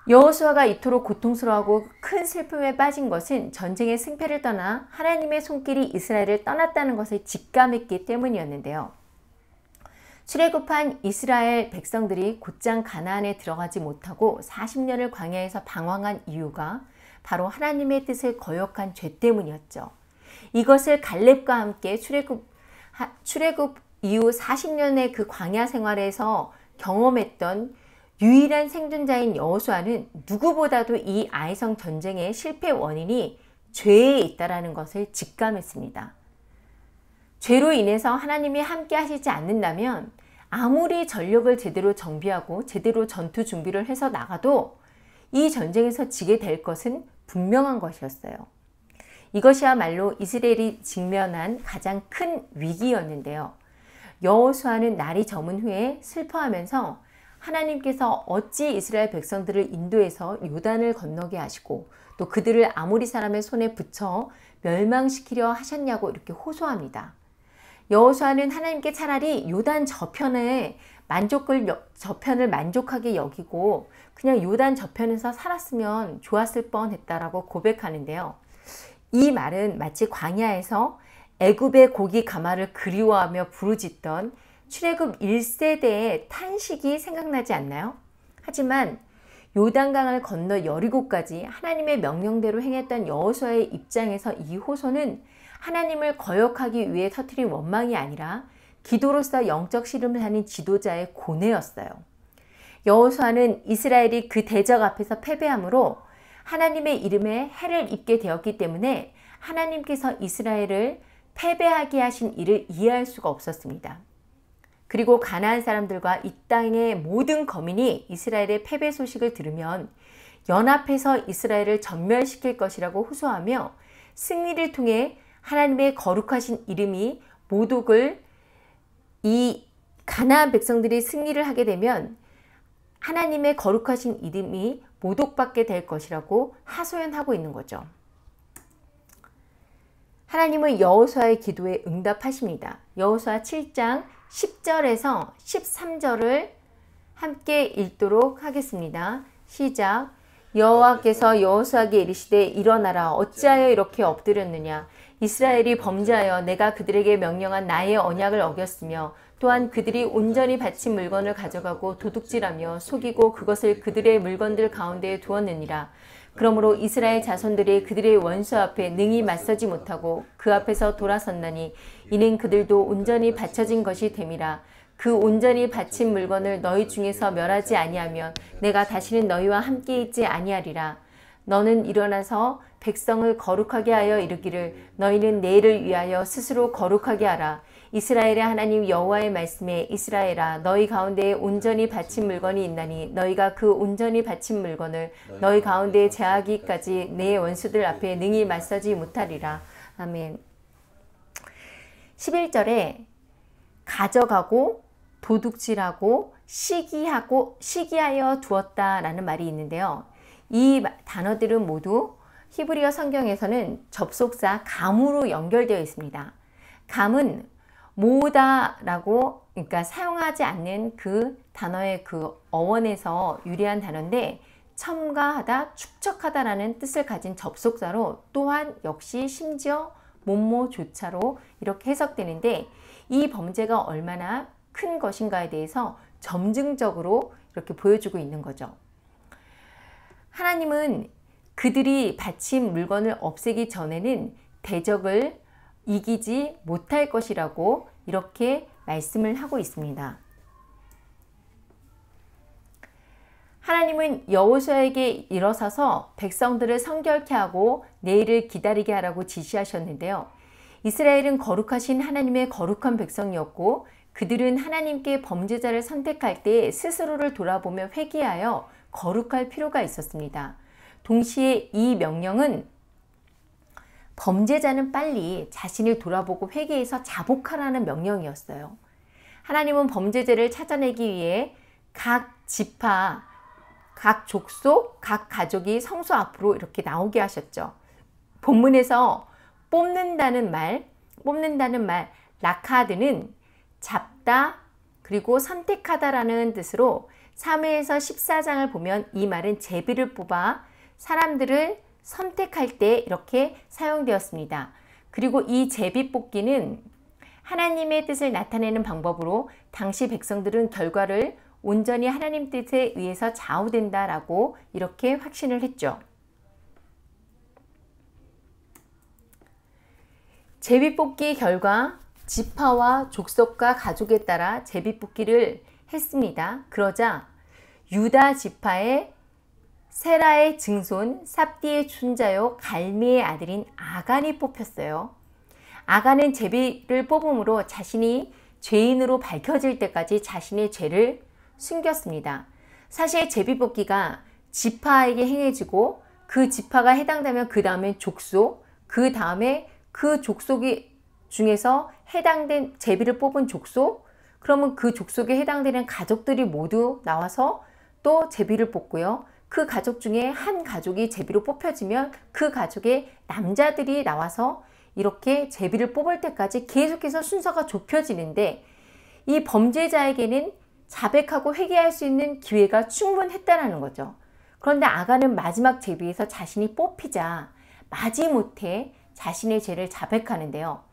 Speaker 1: 여호수아가 이토록 고통스러워하고 큰 슬픔에 빠진 것은 전쟁의 승패를 떠나 하나님의 손길이 이스라엘을 떠났다는 것을 직감했기 때문이었는데요. 출애굽한 이스라엘 백성들이 곧장 가나안에 들어가지 못하고 40년을 광야에서 방황한 이유가 바로 하나님의 뜻을 거역한 죄 때문이었죠. 이것을 갈렙과 함께 출애굽 이후 40년의 그 광야 생활에서 경험했던 유일한 생존자인 여호수아는 누구보다도 이 아이성 전쟁의 실패 원인이 죄에 있다는 것을 직감했습니다. 죄로 인해서 하나님이 함께 하시지 않는다면 아무리 전력을 제대로 정비하고 제대로 전투 준비를 해서 나가도 이 전쟁에서 지게 될 것은 분명한 것이었어요. 이것이야말로 이스라엘이 직면한 가장 큰 위기였는데요. 여호수아는 날이 저문 후에 슬퍼하면서 하나님께서 어찌 이스라엘 백성들을 인도해서 요단을 건너게 하시고 또 그들을 아모리 사람의 손에 붙여 멸망시키려 하셨냐고 이렇게 호소합니다. 여호수아는 하나님께 차라리 요단 저편을 만족하게 여기고 그냥 요단 저편에서 살았으면 좋았을 뻔했다라고 고백하는데요. 이 말은 마치 광야에서 애굽의 고기 가마를 그리워하며 부르짖던 출애굽 1세대의 탄식이 생각나지 않나요? 하지만 요단강을 건너 여리고까지 하나님의 명령대로 행했던 여호수아의 입장에서 이 호소는 하나님을 거역하기 위해 터뜨린 원망이 아니라 기도로서 영적 씨름을 하는 지도자의 고뇌였어요. 여호수아는 이스라엘이 그 대적 앞에서 패배함으로 하나님의 이름에 해를 입게 되었기 때문에 하나님께서 이스라엘을 패배하게 하신 일을 이해할 수가 없었습니다. 그리고 가나안 사람들과 이 땅의 모든 거민이 이스라엘의 패배 소식을 들으면 연합해서 이스라엘을 전멸시킬 것이라고 호소하며 승리를 통해 하나님의 거룩하신 이름이 모독을 이 가나안 백성들이 승리를 하게 되면 하나님의 거룩하신 이름이 모독받게 될 것이라고 하소연하고 있는 거죠. 하나님은 여호수아의 기도에 응답하십니다. 여호수아 7장 10절에서 13절을 함께 읽도록 하겠습니다. 시작. 여호와께서 여호수아에게 이르시되 일어나라 어찌하여 이렇게 엎드렸느냐 이스라엘이 범죄하여 내가 그들에게 명령한 나의 언약을 어겼으며 또한 그들이 온전히 바친 물건을 가져가고 도둑질하며 속이고 그것을 그들의 물건들 가운데에 두었느니라. 그러므로 이스라엘 자손들이 그들의 원수 앞에 능히 맞서지 못하고 그 앞에서 돌아섰나니 이는 그들도 온전히 바쳐진 것이 됨이라. 그 온전히 바친 물건을 너희 중에서 멸하지 아니하면 내가 다시는 너희와 함께 있지 아니하리라. 너는 일어나서 백성을 거룩하게 하여 이르기를 너희는 내일을 위하여 스스로 거룩하게 하라. 이스라엘의 하나님 여호와의 말씀에 이스라엘아 너희 가운데에 온전히 바친 물건이 있나니 너희가 그 온전히 바친 물건을 너희 가운데에 제하기까지 내 원수들 앞에 능히 맞서지 못하리라. 아멘. 11절에 가져가고 도둑질하고 시기하여 두었다라는 말이 있는데요. 이 단어들은 모두 히브리어 성경에서는 접속사 감으로 연결되어 있습니다. 감은 모으다라고 그러니까 사용하지 않는 그 단어의 그 어원에서 유래한 단어인데 첨가하다, 축적하다라는 뜻을 가진 접속사로 또한 역시 심지어 뭐뭐조차로 이렇게 해석되는데 이 범죄가 얼마나 큰 것인가에 대해서 점증적으로 이렇게 보여주고 있는 거죠. 하나님은 그들이 바친 물건을 없애기 전에는 대적을 이기지 못할 것이라고 이렇게 말씀을 하고 있습니다. 하나님은 여호수아에게 일어서서 백성들을 성결케 하고 내일을 기다리게 하라고 지시하셨는데요. 이스라엘은 거룩하신 하나님의 거룩한 백성이었고 그들은 하나님께 범죄자를 선택할 때 스스로를 돌아보며 회개하여 거룩할 필요가 있었습니다. 동시에 이 명령은 범죄자는 빨리 자신을 돌아보고 회개해서 자복하라는 명령이었어요. 하나님은 범죄자를 찾아내기 위해 각 지파, 각 족속, 각 가족이 성소 앞으로 이렇게 나오게 하셨죠. 본문에서 뽑는다는 말, 라카드는 잡다 그리고 선택하다라는 뜻으로 사무엘서 14장을 보면 이 말은 제비를 뽑아 사람들을 선택할 때 이렇게 사용되었습니다. 그리고 이 제비 뽑기는 하나님의 뜻을 나타내는 방법으로 당시 백성들은 결과를 온전히 하나님 뜻에 의해서 좌우된다라고 이렇게 확신을 했죠. 제비뽑기 결과 지파와 족속과 가족에 따라 제비뽑기를 했습니다. 그러자 유다 지파의 세라의 증손 삽디의 춘자요 갈미의 아들인 아간이 뽑혔어요. 아간은 제비를 뽑음으로 자신이 죄인으로 밝혀질 때까지 자신의 죄를 숨겼습니다. 사실 제비뽑기가 지파에게 행해지고 그 지파가 해당되면 그 다음에 족속, 그 다음에 그 족속이 중에서 해당된 제비를 뽑은 족속, 그러면 그 족속에 해당되는 가족들이 모두 나와서 또 제비를 뽑고요. 그 가족 중에 한 가족이 제비로 뽑혀지면 그 가족의 남자들이 나와서 이렇게 제비를 뽑을 때까지 계속해서 순서가 좁혀지는데 이 범죄자에게는 자백하고 회개할 수 있는 기회가 충분했다는 거죠. 그런데 아간은 마지막 제비에서 자신이 뽑히자 마지못해 자신의 죄를 자백하는데요.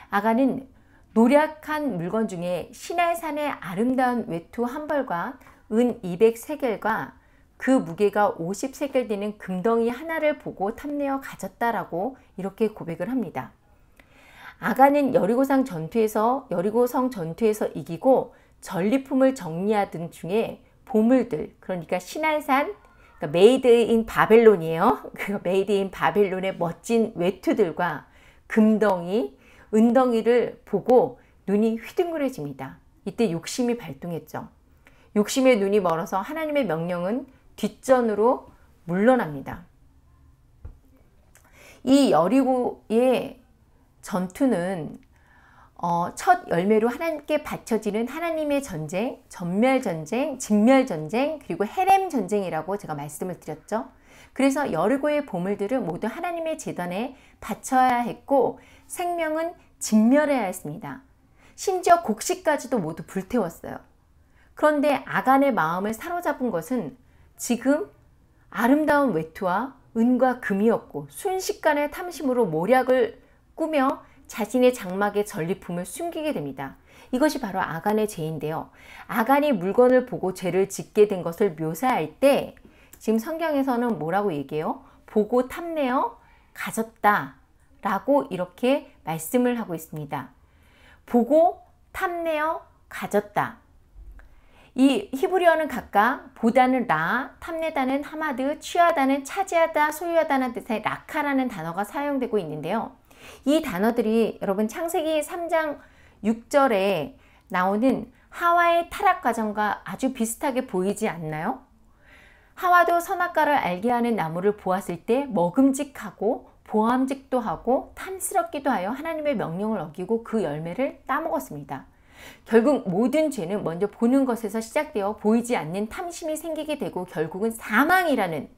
Speaker 1: 아간은 노략한 물건 중에 시날산의 아름다운 외투 한 벌과 은 200세겔과 그 무게가 50세겔 되는 금덩이 하나를 보고 탐내어 가졌다라고 이렇게 고백을 합니다. 아간은 여리고성 전투에서 이기고 전리품을 정리하던 중에 보물들, 그러니까 시날산, 그러니까 메이드 인 바벨론이에요. 그 메이드 인 바벨론의 멋진 외투들과 금덩이, 은덩이를 보고 눈이 휘둥그레집니다. 이때 욕심이 발동했죠. 욕심에 눈이 멀어서 하나님의 명령은 뒷전으로 물러납니다. 이 여리고의 전투는 첫 열매로 하나님께 바쳐지는 하나님의 전쟁, 전멸전쟁, 직멸전쟁, 그리고 헤렘전쟁이라고 제가 말씀을 드렸죠. 그래서 여리고의 보물들은 모두 하나님의 제단에 바쳐야 했고 생명은 진멸해야 했습니다. 심지어 곡식까지도 모두 불태웠어요. 그런데 아간의 마음을 사로잡은 것은 지금 아름다운 외투와 은과 금이었고 순식간에 탐심으로 모략을 꾸며 자신의 장막의 전리품을 숨기게 됩니다. 이것이 바로 아간의 죄인데요. 아간이 물건을 보고 죄를 짓게 된 것을 묘사할 때 지금 성경에서는 뭐라고 얘기해요? 보고 탐내어 가졌다 라고 이렇게 말씀을 하고 있습니다. 보고 탐내어 가졌다. 이 히브리어는 각각 보다는 라, 탐내다는 하마드, 취하다는 차지하다, 소유하다는 뜻의 라카라는 단어가 사용되고 있는데요. 이 단어들이 여러분 창세기 3장 6절에 나오는 하와의 타락 과정과 아주 비슷하게 보이지 않나요? 하와도 선악과를 알게 하는 나무를 보았을 때 먹음직하고 보암직도 하고 탐스럽기도 하여 하나님의 명령을 어기고 그 열매를 따먹었습니다. 결국 모든 죄는 먼저 보는 것에서 시작되어 보이지 않는 탐심이 생기게 되고 결국은 사망이라는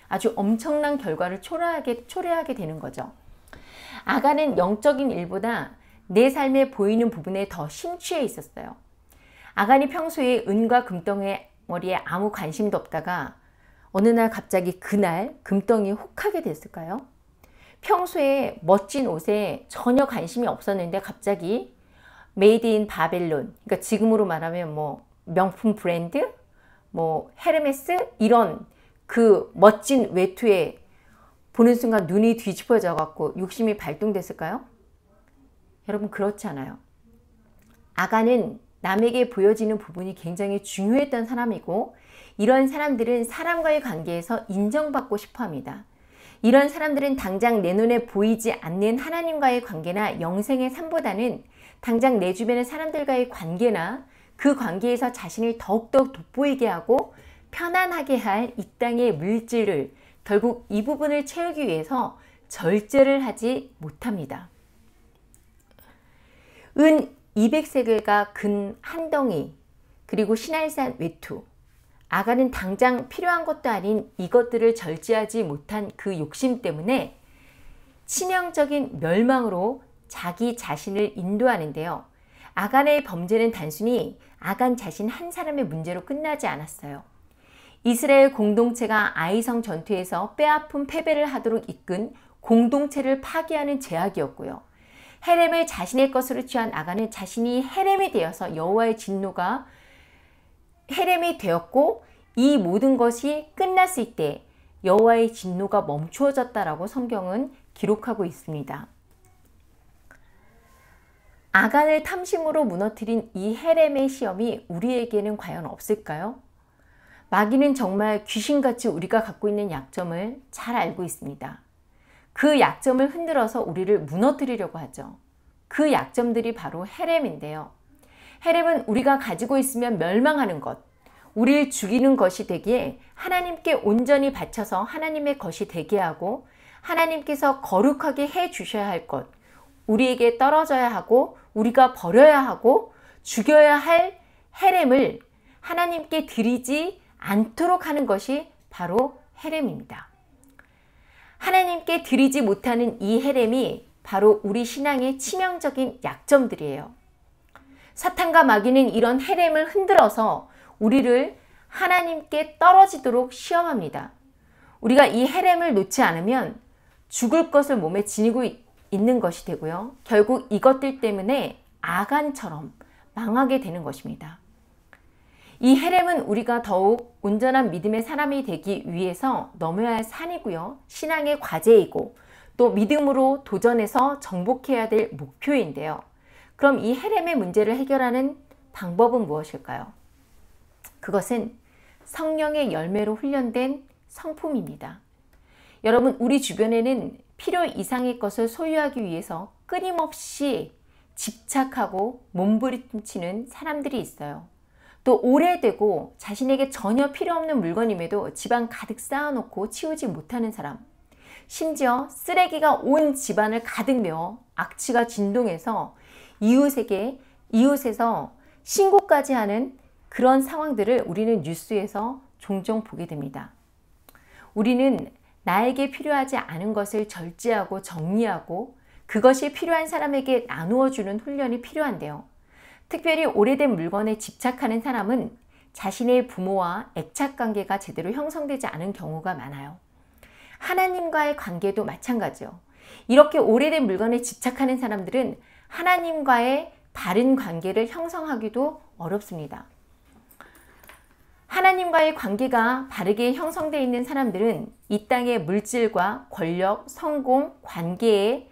Speaker 1: 아주 엄청난 결과를 초래하게 되는 거죠. 아간은 영적인 일보다 내 삶에 보이는 부분에 더 심취해 있었어요. 아간이 평소에 은과 금덩어리에 아무 관심도 없다가 어느 날 갑자기 그날 금덩이에 혹하게 됐을까요? 평소에 멋진 옷에 전혀 관심이 없었는데 갑자기 메이드 인 바벨론, 그러니까 지금으로 말하면 뭐 명품 브랜드, 뭐 헤르메스 이런 그 멋진 외투에 보는 순간 눈이 뒤집어져 갖고 욕심이 발동됐을까요? 여러분 그렇지 않아요. 아간은 남에게 보여지는 부분이 굉장히 중요했던 사람이고 이런 사람들은 사람과의 관계에서 인정받고 싶어 합니다. 이런 사람들은 당장 내 눈에 보이지 않는 하나님과의 관계나 영생의 삶보다는 당장 내 주변의 사람들과의 관계나 그 관계에서 자신을 더욱더 돋보이게 하고 편안하게 할 이 땅의 물질을 결국 이 부분을 채우기 위해서 절제를 하지 못합니다. 은 200세겔과 금 한 덩이 그리고 신할산 외투 아간은 당장 필요한 것도 아닌 이것들을 절제하지 못한 그 욕심 때문에 치명적인 멸망으로 자기 자신을 인도하는데요. 아간의 범죄는 단순히 아간 자신 한 사람의 문제로 끝나지 않았어요. 이스라엘 공동체가 아이성 전투에서 뼈아픈 패배를 하도록 이끈 공동체를 파괴하는 제약이었고요. 헤렘을 자신의 것으로 취한 아간은 자신이 헤렘이 되어서 여호와의 진노가 헤렘이 되었고 이 모든 것이 끝났을 때 여호와의 진노가 멈추어졌다라고 성경은 기록하고 있습니다. 아간을 탐심으로 무너뜨린 이 헤렘의 시험이 우리에게는 과연 없을까요? 마귀는 정말 귀신같이 우리가 갖고 있는 약점을 잘 알고 있습니다. 그 약점을 흔들어서 우리를 무너뜨리려고 하죠. 그 약점들이 바로 헤렘인데요. 헤렘은 우리가 가지고 있으면 멸망하는 것, 우리를 죽이는 것이 되기에 하나님께 온전히 바쳐서 하나님의 것이 되게 하고 하나님께서 거룩하게 해 주셔야 할 것, 우리에게 떨어져야 하고 우리가 버려야 하고 죽여야 할 헤렘을 하나님께 드리지 않도록 하는 것이 바로 헤렘입니다. 하나님께 드리지 못하는 이 헤렘이 바로 우리 신앙의 치명적인 약점들이에요. 사탄과 마귀는 이런 헤렘을 흔들어서 우리를 하나님께 떨어지도록 시험합니다. 우리가 이 헤렘을 놓지 않으면 죽을 것을 몸에 지니고 있는 것이 되고요. 결국 이것들 때문에 아간처럼 망하게 되는 것입니다. 이 헤렘은 우리가 더욱 온전한 믿음의 사람이 되기 위해서 넘어야 할 산이고요. 신앙의 과제이고 또 믿음으로 도전해서 정복해야 될 목표인데요. 그럼 이 헤렘의 문제를 해결하는 방법은 무엇일까요? 그것은 성령의 열매로 훈련된 성품입니다. 여러분, 우리 주변에는 필요 이상의 것을 소유하기 위해서 끊임없이 집착하고 몸부림치는 사람들이 있어요. 또 오래되고 자신에게 전혀 필요 없는 물건임에도 집안 가득 쌓아놓고 치우지 못하는 사람, 심지어 쓰레기가 온 집안을 가득 메워 악취가 진동해서 이웃에서 신고까지 하는 그런 상황들을 우리는 뉴스에서 종종 보게 됩니다. 우리는 나에게 필요하지 않은 것을 절제하고 정리하고 그것이 필요한 사람에게 나누어주는 훈련이 필요한데요. 특별히 오래된 물건에 집착하는 사람은 자신의 부모와 애착관계가 제대로 형성되지 않은 경우가 많아요. 하나님과의 관계도 마찬가지요. 이렇게 오래된 물건에 집착하는 사람들은 하나님과의 바른 관계를 형성하기도 어렵습니다. 하나님과의 관계가 바르게 형성되어 있는 사람들은 이 땅의 물질과 권력, 성공, 관계에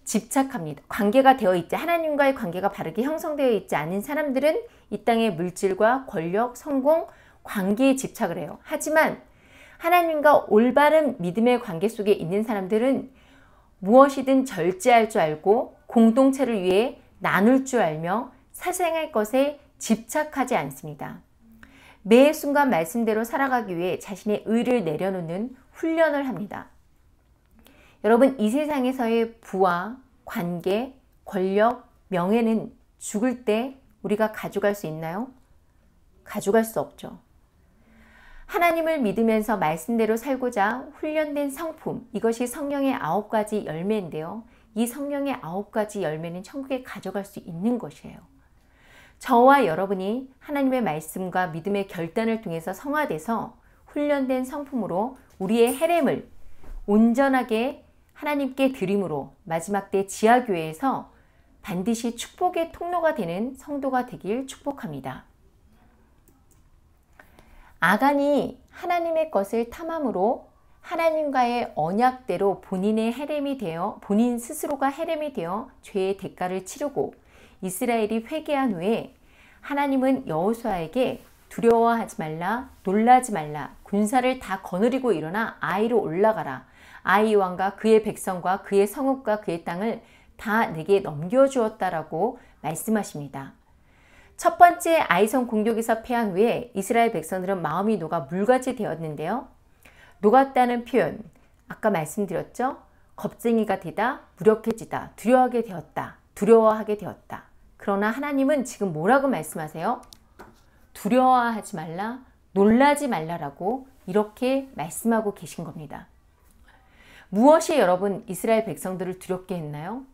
Speaker 1: 집착합니다. 관계가 되어 있지, 하나님과의 관계가 바르게 형성되어 있지 않은 사람들은 이 땅의 물질과 권력, 성공, 관계에 집착을 해요. 하지만 하나님과 올바른 믿음의 관계 속에 있는 사람들은 무엇이든 절제할 줄 알고 공동체를 위해 나눌 줄 알며 사생할 것에 집착하지 않습니다. 매 순간 말씀대로 살아가기 위해 자신의 의를 내려놓는 훈련을 합니다. 여러분, 이 세상에서의 부와 관계, 권력, 명예는 죽을 때 우리가 가져갈 수 있나요? 가져갈 수 없죠. 하나님을 믿으면서 말씀대로 살고자 훈련된 성품, 이것이 성령의 9가지 열매인데요. 이 성령의 9가지 열매는 천국에 가져갈 수 있는 것이에요. 저와 여러분이 하나님의 말씀과 믿음의 결단을 통해서 성화돼서 훈련된 성품으로 우리의 헤렘을 온전하게 하나님께 드림으로 마지막 때 지하교회에서 반드시 축복의 통로가 되는 성도가 되길 축복합니다. 아간이 하나님의 것을 탐함으로 하나님과의 언약대로 본인 스스로가 헤렘이 되어 죄의 대가를 치르고 이스라엘이 회개한 후에 하나님은 여호수아에게 두려워하지 말라, 놀라지 말라, 군사를 다 거느리고 일어나 아이로 올라가라. 아이 왕과 그의 백성과 그의 성읍과 그의 땅을 다 내게 넘겨주었다라고 말씀하십니다. 첫 번째 아이성 공격에서 패한 후에 이스라엘 백성들은 마음이 녹아 물같이 되었는데요. 녹았다는 표현, 아까 말씀드렸죠? 겁쟁이가 되다, 무력해지다, 두려워하게 되었다. 그러나 하나님은 지금 뭐라고 말씀하세요? 두려워하지 말라, 놀라지 말라라고 이렇게 말씀하고 계신 겁니다. 무엇이 여러분 이스라엘 백성들을 두렵게 했나요?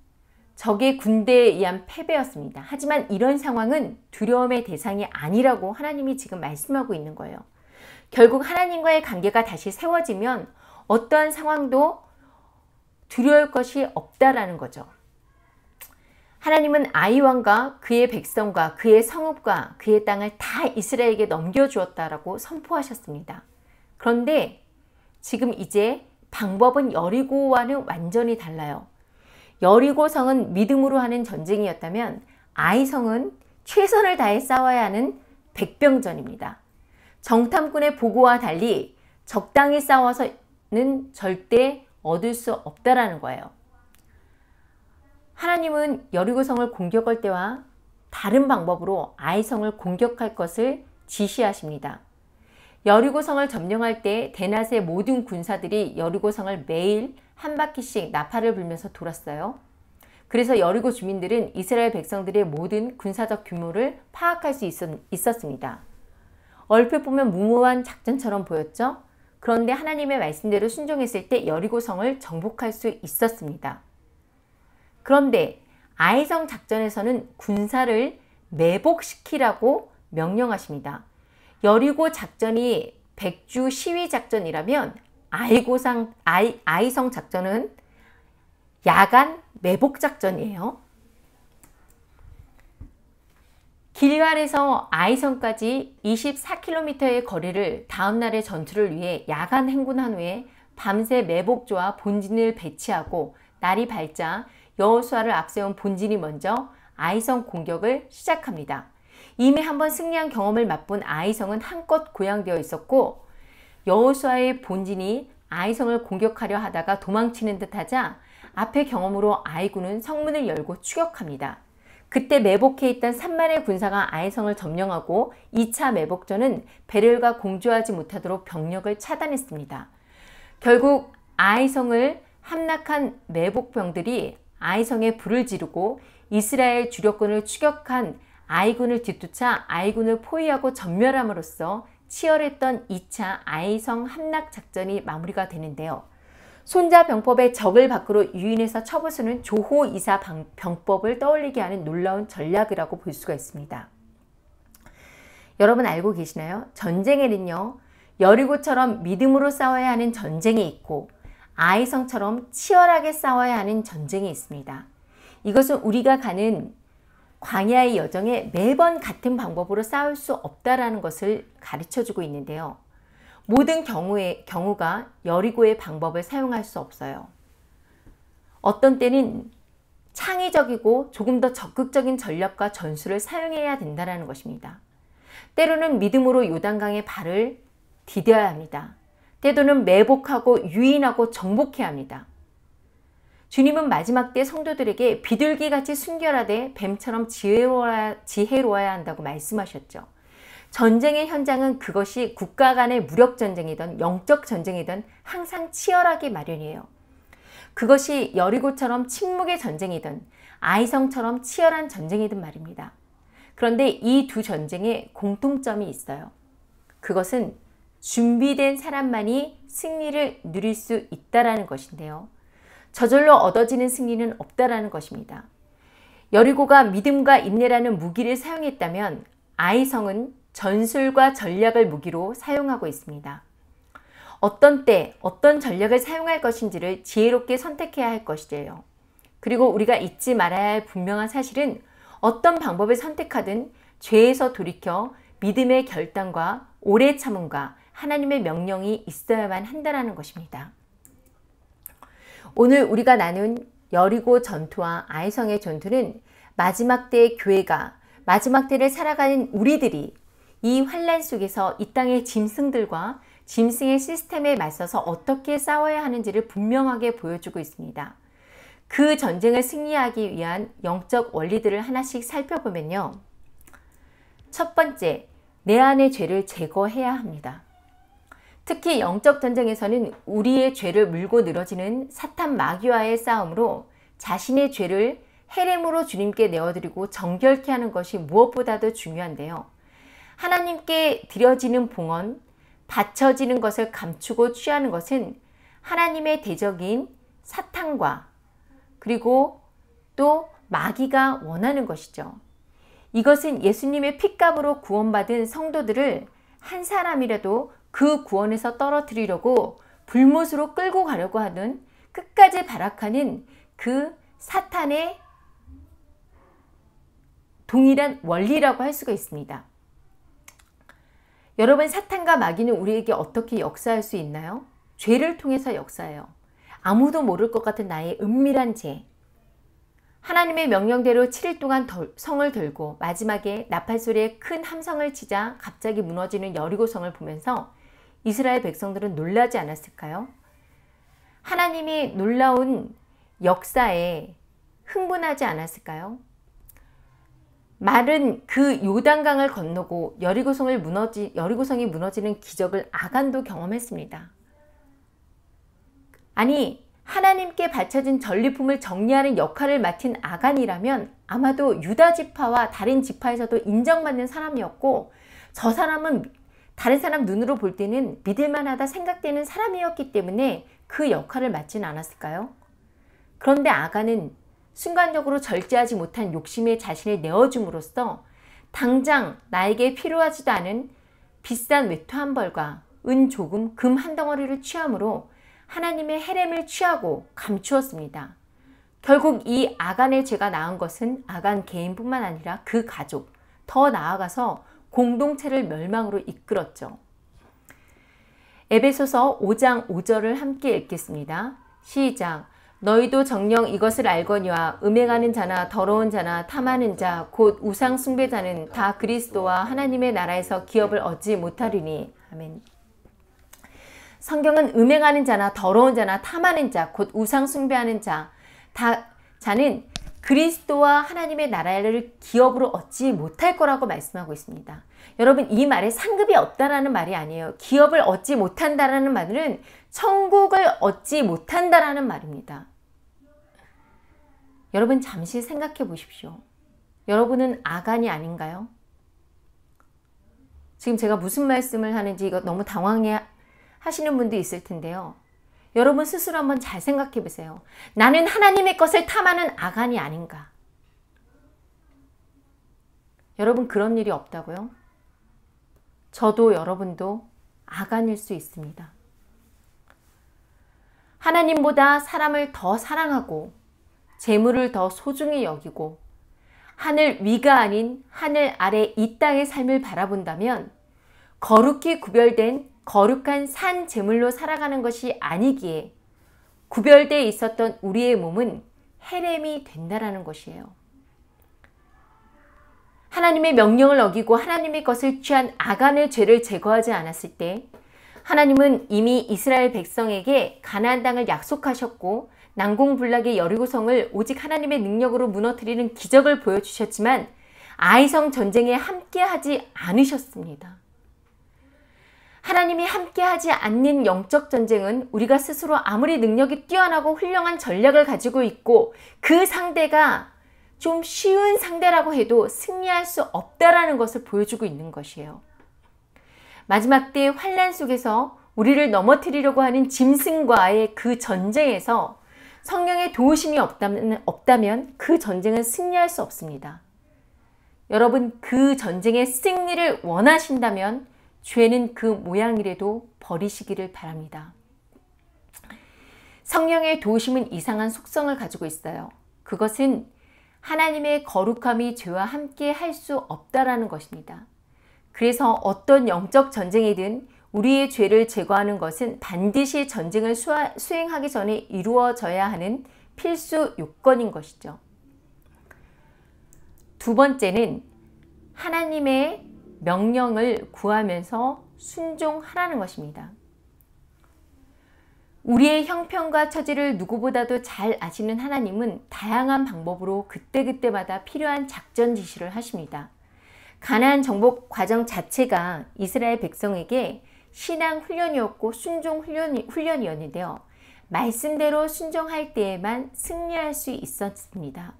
Speaker 1: 적의 군대에 의한 패배였습니다. 하지만 이런 상황은 두려움의 대상이 아니라고 하나님이 지금 말씀하고 있는 거예요. 결국 하나님과의 관계가 다시 세워지면 어떠한 상황도 두려울 것이 없다라는 거죠. 하나님은 아이 왕과 그의 백성과 그의 성읍과 그의 땅을 다 이스라엘에게 넘겨주었다라고 선포하셨습니다. 그런데 지금 이제 방법은 여리고와는 완전히 달라요. 여리고성은 믿음으로 하는 전쟁이었다면 아이성은 최선을 다해 싸워야 하는 백병전입니다. 정탐꾼의 보고와 달리 적당히 싸워서는 절대 얻을 수 없다라는 거예요. 하나님은 여리고성을 공격할 때와 다른 방법으로 아이성을 공격할 것을 지시하십니다. 여리고성을 점령할 때 데낫의 모든 군사들이 여리고성을 매일 한 바퀴씩 나팔을 불면서 돌았어요. 그래서 여리고 주민들은 이스라엘 백성들의 모든 군사적 규모를 파악할 수 있었습니다. 얼핏 보면 무모한 작전처럼 보였죠? 그런데 하나님의 말씀대로 순종했을 때 여리고성을 정복할 수 있었습니다. 그런데 아이성 작전에서는 군사를 매복시키라고 명령하십니다. 여리고 작전이 백주 시위 작전이라면 아이성 작전은 야간 매복 작전이에요. 길갈에서 아이성까지 24km의 거리를 다음날의 전투를 위해 야간 행군한 후에 밤새 매복조와 본진을 배치하고 날이 밝자 여호수아를 앞세운 본진이 먼저 아이성 공격을 시작합니다. 이미 한번 승리한 경험을 맛본 아이성은 한껏 고양되어 있었고 여호수아의 본진이 아이성을 공격하려 하다가 도망치는 듯 하자 앞의 경험으로 아이군은 성문을 열고 추격합니다. 그때 매복해 있던 3만의 군사가 아이성을 점령하고 2차 매복전은 베를과 공조하지 못하도록 병력을 차단했습니다. 결국 아이성을 함락한 매복병들이 아이성에 불을 지르고 이스라엘 주력군을 추격한 아이군을 뒤쫓아 아이군을 포위하고 전멸함으로써 치열했던 2차 아이성 함락 작전이 마무리가 되는데요. 손자병법의 적을 밖으로 유인해서 처부수는 조호이사 병법을 떠올리게 하는 놀라운 전략이라고 볼 수가 있습니다. 여러분 알고 계시나요? 전쟁에는요, 여리고처럼 믿음으로 싸워야 하는 전쟁이 있고 아이성처럼 치열하게 싸워야 하는 전쟁이 있습니다. 이것은 우리가 가는 광야의 여정에 매번 같은 방법으로 싸울 수 없다라는 것을 가르쳐주고 있는데요. 모든 경우가 여리고의 방법을 사용할 수 없어요. 어떤 때는 창의적이고 조금 더 적극적인 전략과 전술을 사용해야 된다는 것입니다. 때로는 믿음으로 요단강에 발을 디뎌야 합니다. 때로는 매복하고 유인하고 정복해야 합니다. 주님은 마지막 때 성도들에게 비둘기같이 순결하되 뱀처럼 지혜로워야 한다고 말씀하셨죠. 전쟁의 현장은 그것이 국가 간의 무력 전쟁이든 영적 전쟁이든 항상 치열하게 마련이에요. 그것이 여리고처럼 침묵의 전쟁이든 아이성처럼 치열한 전쟁이든 말입니다. 그런데 이 두 전쟁에 공통점이 있어요. 그것은 준비된 사람만이 승리를 누릴 수 있다라는 것인데요. 저절로 얻어지는 승리는 없다라는 것입니다. 여리고가 믿음과 인내라는 무기를 사용했다면 아이성은 전술과 전략을 무기로 사용하고 있습니다. 어떤 때 어떤 전략을 사용할 것인지를 지혜롭게 선택해야 할 것이에요. 그리고 우리가 잊지 말아야 할 분명한 사실은 어떤 방법을 선택하든 죄에서 돌이켜 믿음의 결단과 오래 참음과 하나님의 명령이 있어야만 한다는 것입니다. 오늘 우리가 나눈 여리고 전투와 아이성의 전투는 마지막 때의 교회가, 마지막 때를 살아가는 우리들이 이 환난 속에서 이 땅의 짐승들과 짐승의 시스템에 맞서서 어떻게 싸워야 하는지를 분명하게 보여주고 있습니다. 그 전쟁을 승리하기 위한 영적 원리들을 하나씩 살펴보면요. 첫 번째, 내 안의 죄를 제거해야 합니다. 특히 영적 전쟁에서는 우리의 죄를 물고 늘어지는 사탄 마귀와의 싸움으로 자신의 죄를 헤렘으로 주님께 내어드리고 정결케 하는 것이 무엇보다도 중요한데요. 하나님께 드려지는 봉헌, 바쳐지는 것을 감추고 취하는 것은 하나님의 대적인 사탄과 그리고 또 마귀가 원하는 것이죠. 이것은 예수님의 핏값으로 구원받은 성도들을 한 사람이라도 그 구원에서 떨어뜨리려고 불못으로 끌고 가려고 하는 끝까지 발악하는 그 사탄의 동일한 원리라고 할 수가 있습니다. 여러분, 사탄과 마귀는 우리에게 어떻게 역사할 수 있나요? 죄를 통해서 역사해요. 아무도 모를 것 같은 나의 은밀한 죄. 하나님의 명령대로 7일 동안 성을 들고 마지막에 나팔소리에 큰 함성을 치자 갑자기 무너지는 여리고성을 보면서 이스라엘 백성들은 놀라지 않았을까요? 하나님이 놀라운 역사에 흥분하지 않았을까요? 말은 그 요단강을 건너고 여리고성이 무너지는 기적을 아간도 경험했습니다. 아니, 하나님께 바쳐진 전리품을 정리하는 역할을 맡은 아간이라면 아마도 유다 지파와 다른 지파에서도 인정받는 사람이었고, 저 사람은 다른 사람 눈으로 볼 때는 믿을만하다 생각되는 사람이었기 때문에 그 역할을 맡지는 않았을까요? 그런데 아간은 순간적으로 절제하지 못한 욕심에 자신을 내어줌으로써 당장 나에게 필요하지도 않은 비싼 외투 한 벌과 은 조금, 금 한 덩어리를 취함으로 하나님의 헤렘을 취하고 감추었습니다. 결국 이 아간의 죄가 낳은 것은 아간 개인뿐만 아니라 그 가족, 더 나아가서 공동체를 멸망으로 이끌었죠. 에베소서 5장 5절을 함께 읽겠습니다. 시작. 너희도 정녕 이것을 알거니와 음행하는 자나 더러운 자나 탐하는 자 곧 우상 숭배자는 다 그리스도와 하나님의 나라에서 기업을 얻지 못하리니. 아멘. 성경은 음행하는 자나 더러운 자나 탐하는 자 곧 우상 숭배하는 자는 그리스도와 하나님의 나라를 기업으로 얻지 못할 거라고 말씀하고 있습니다. 여러분, 이 말에 상급이 없다라는 말이 아니에요. 기업을 얻지 못한다라는 말은 천국을 얻지 못한다라는 말입니다. 여러분, 잠시 생각해 보십시오. 여러분은 아간이 아닌가요? 지금 제가 무슨 말씀을 하는지 이거 너무 당황해 하시는 분도 있을 텐데요. 여러분 스스로 한번 잘 생각해 보세요. 나는 하나님의 것을 탐하는 아간이 아닌가? 여러분, 그런 일이 없다고요? 저도 여러분도 아간일 수 있습니다. 하나님보다 사람을 더 사랑하고 재물을 더 소중히 여기고 하늘 위가 아닌 하늘 아래 이 땅의 삶을 바라본다면 거룩히 구별된 거룩한 산 제물로 살아가는 것이 아니기에 구별되어 있었던 우리의 몸은 헤렘이 된다라는 것이에요. 하나님의 명령을 어기고 하나님의 것을 취한 아간의 죄를 제거하지 않았을 때 하나님은 이미 이스라엘 백성에게 가나안 땅을 약속하셨고 난공불락의 여리고성을 오직 하나님의 능력으로 무너뜨리는 기적을 보여주셨지만 아이성 전쟁에 함께하지 않으셨습니다. 하나님이 함께하지 않는 영적 전쟁은 우리가 스스로 아무리 능력이 뛰어나고 훌륭한 전략을 가지고 있고 그 상대가 좀 쉬운 상대라고 해도 승리할 수 없다라는 것을 보여주고 있는 것이에요. 마지막 때의 환난 속에서 우리를 넘어뜨리려고 하는 짐승과의 그 전쟁에서 성령의 도우심이 없다면 그 전쟁은 승리할 수 없습니다. 여러분, 그 전쟁의 승리를 원하신다면 죄는 그 모양이라도 버리시기를 바랍니다. 성령의 도우심은 이상한 속성을 가지고 있어요. 그것은 하나님의 거룩함이 죄와 함께 할 수 없다라는 것입니다. 그래서 어떤 영적 전쟁이든 우리의 죄를 제거하는 것은 반드시 전쟁을 수행하기 전에 이루어져야 하는 필수 요건인 것이죠. 두 번째는 하나님의 명령을 구하면서 순종하라는 것입니다. 우리의 형편과 처지를 누구보다도 잘 아시는 하나님은 다양한 방법으로 그때그때마다 필요한 작전 지시를 하십니다. 가나안 정복 과정 자체가 이스라엘 백성에게 신앙 훈련이었고 순종 훈련이었는데요. 말씀대로 순종할 때에만 승리할 수 있었습니다.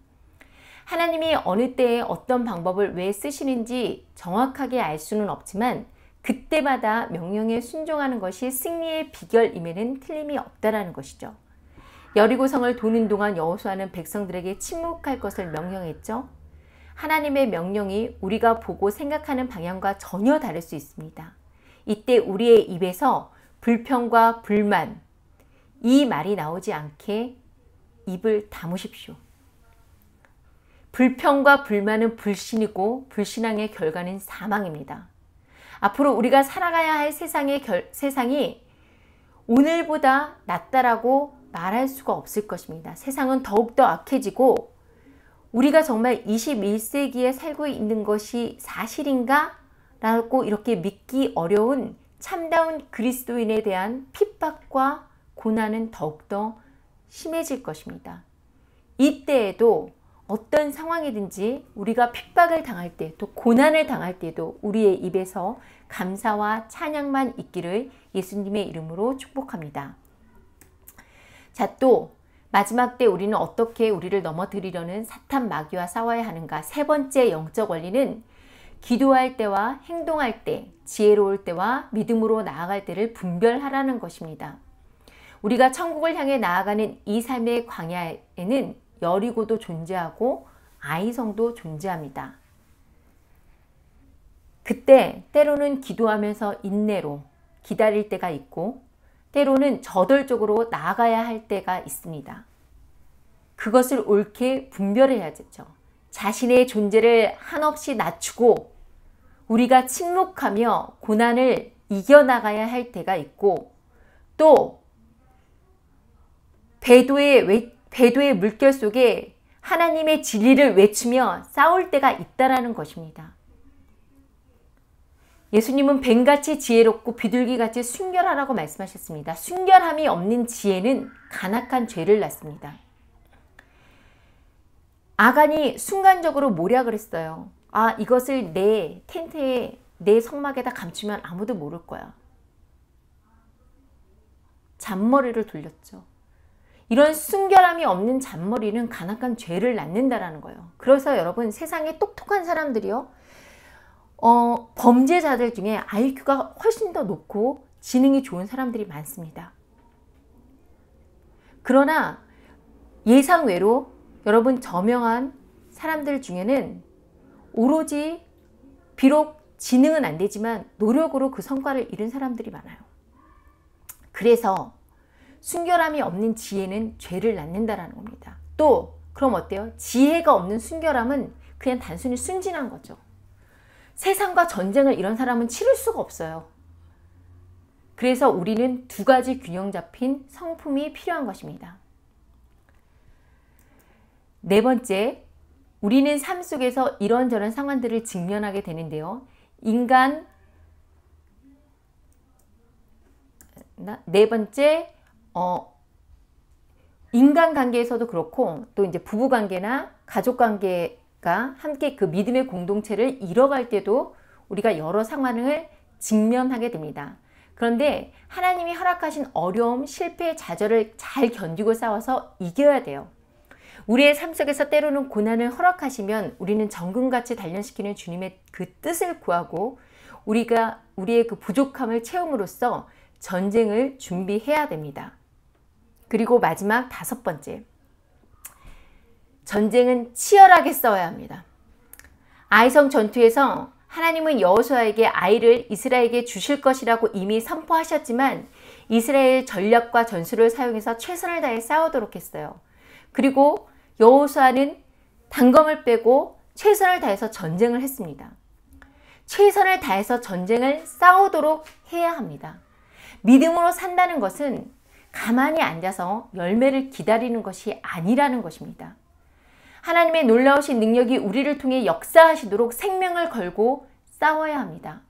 Speaker 1: 하나님이 어느 때에 어떤 방법을 왜 쓰시는지 정확하게 알 수는 없지만 그때마다 명령에 순종하는 것이 승리의 비결임에는 틀림이 없다라는 것이죠. 여리고성을 도는 동안 여호수아는 백성들에게 침묵할 것을 명령했죠. 하나님의 명령이 우리가 보고 생각하는 방향과 전혀 다를 수 있습니다. 이때 우리의 입에서 불평과 불만, 이 말이 나오지 않게 입을 다무십시오. 불평과 불만은 불신이고 불신앙의 결과는 사망입니다. 앞으로 우리가 살아가야 할 세상이 오늘보다 낫다라고 말할 수가 없을 것입니다. 세상은 더욱더 악해지고 우리가 정말 21세기에 살고 있는 것이 사실인가? 라고 이렇게 믿기 어려운 참다운 그리스도인에 대한 핍박과 고난은 더욱더 심해질 것입니다. 이때에도 어떤 상황이든지 우리가 핍박을 당할 때 또 고난을 당할 때도 우리의 입에서 감사와 찬양만 있기를 예수님의 이름으로 축복합니다. 자, 또 마지막 때 우리는 어떻게 우리를 넘어뜨리려는 사탄 마귀와 싸워야 하는가? 세 번째 영적 원리는 기도할 때와 행동할 때, 지혜로울 때와 믿음으로 나아갈 때를 분별하라는 것입니다. 우리가 천국을 향해 나아가는 이 삶의 광야에는 여리고도 존재하고 아이성도 존재합니다. 그때 때로는 기도하면서 인내로 기다릴 때가 있고 때로는 저돌적으로 나아가야 할 때가 있습니다. 그것을 옳게 분별해야죠. 자신의 존재를 한없이 낮추고 우리가 침묵하며 고난을 이겨나가야 할 때가 있고 또 배도의 물결 속에 하나님의 진리를 외치며 싸울 때가 있다라는 것입니다. 예수님은 뱀같이 지혜롭고 비둘기같이 순결하라고 말씀하셨습니다. 순결함이 없는 지혜는 간악한 죄를 낳습니다. 아간이 순간적으로 모략을 했어요. 아, 이것을 내 텐트에 내 성막에다 감추면 아무도 모를 거야. 잔머리를 돌렸죠. 이런 순결함이 없는 잔머리는 간악한 죄를 낳는다라는 거예요. 그래서 여러분, 세상에 똑똑한 사람들이요, 범죄자들 중에 IQ가 훨씬 더 높고 지능이 좋은 사람들이 많습니다. 그러나 예상외로 여러분, 저명한 사람들 중에는 오로지 비록 지능은 안 되지만 노력으로 그 성과를 이룬 사람들이 많아요. 그래서 순결함이 없는 지혜는 죄를 낳는다라는 겁니다. 또 그럼 어때요? 지혜가 없는 순결함은 그냥 단순히 순진한 거죠. 세상과 전쟁을 이런 사람은 치를 수가 없어요. 그래서 우리는 두 가지 균형 잡힌 성품이 필요한 것입니다. 네 번째, 우리는 삶 속에서 이런저런 상황들을 직면하게 되는데요. 네 번째, 인간관계에서도 그렇고 또 이제 부부관계나 가족관계가 함께 그 믿음의 공동체를 이뤄갈 때도 우리가 여러 상황을 직면하게 됩니다. 그런데 하나님이 허락하신 어려움, 실패, 좌절을 잘 견디고 싸워서 이겨야 돼요. 우리의 삶 속에서 때로는 고난을 허락하시면 우리는 정금같이 단련시키는 주님의 그 뜻을 구하고 우리의 그 부족함을 채움으로써 전쟁을 준비해야 됩니다. 그리고 마지막 5번째, 전쟁은 치열하게 싸워야 합니다. 아이성 전투에서 하나님은 여호수아에게 아이를 이스라엘에게 주실 것이라고 이미 선포하셨지만 이스라엘 전략과 전술을 사용해서 최선을 다해 싸우도록 했어요. 그리고 여호수아는 단검을 빼고 최선을 다해서 전쟁을 했습니다. 최선을 다해서 전쟁을 싸우도록 해야 합니다. 믿음으로 산다는 것은 가만히 앉아서 열매를 기다리는 것이 아니라는 것입니다. 하나님의 놀라우신 능력이 우리를 통해 역사하시도록 생명을 걸고 싸워야 합니다.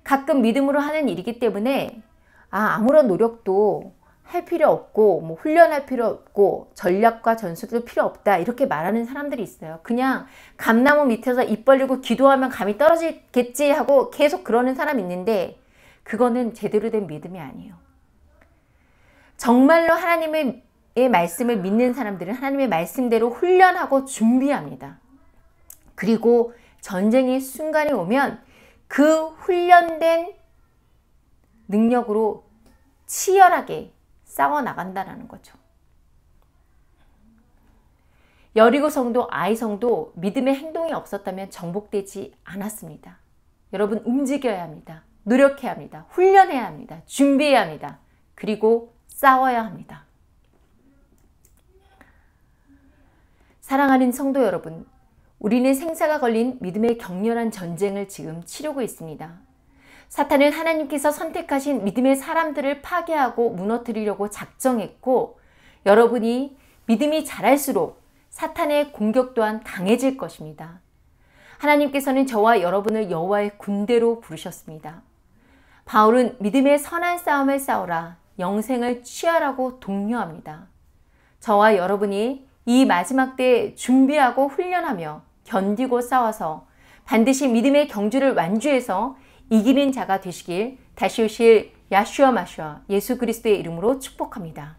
Speaker 1: 가끔 믿음으로 하는 일이기 때문에 아무런 노력도 할 필요 없고 훈련할 필요 없고 전략과 전술도 필요 없다 이렇게 말하는 사람들이 있어요. 그냥 감나무 밑에서 입 벌리고 기도하면 감이 떨어지겠지 하고 계속 그러는 사람이 있는데 그거는 제대로 된 믿음이 아니에요. 정말로 하나님의 말씀을 믿는 사람들은 하나님의 말씀대로 훈련하고 준비합니다. 그리고 전쟁의 순간이 오면 그 훈련된 능력으로 치열하게 싸워나간다는 거죠. 여리고 성도, 아이 성도 믿음의 행동이 없었다면 정복되지 않았습니다. 여러분 움직여야 합니다. 노력해야 합니다. 훈련해야 합니다. 준비해야 합니다. 그리고 싸워야 합니다. 사랑하는 성도 여러분, 우리는 생사가 걸린 믿음의 격렬한 전쟁을 지금 치르고 있습니다. 사탄은 하나님께서 선택하신 믿음의 사람들을 파괴하고 무너뜨리려고 작정했고 여러분이 믿음이 자랄수록 사탄의 공격 또한 강해질 것입니다. 하나님께서는 저와 여러분을 여호와의 군대로 부르셨습니다. 바울은 믿음의 선한 싸움을 싸우라, 영생을 취하라고 독려합니다. 저와 여러분이 이 마지막 때에 준비하고 훈련하며 견디고 싸워서 반드시 믿음의 경주를 완주해서 이기는 자가 되시길 다시 오실 야슈아 마슈아 예수 그리스도의 이름으로 축복합니다.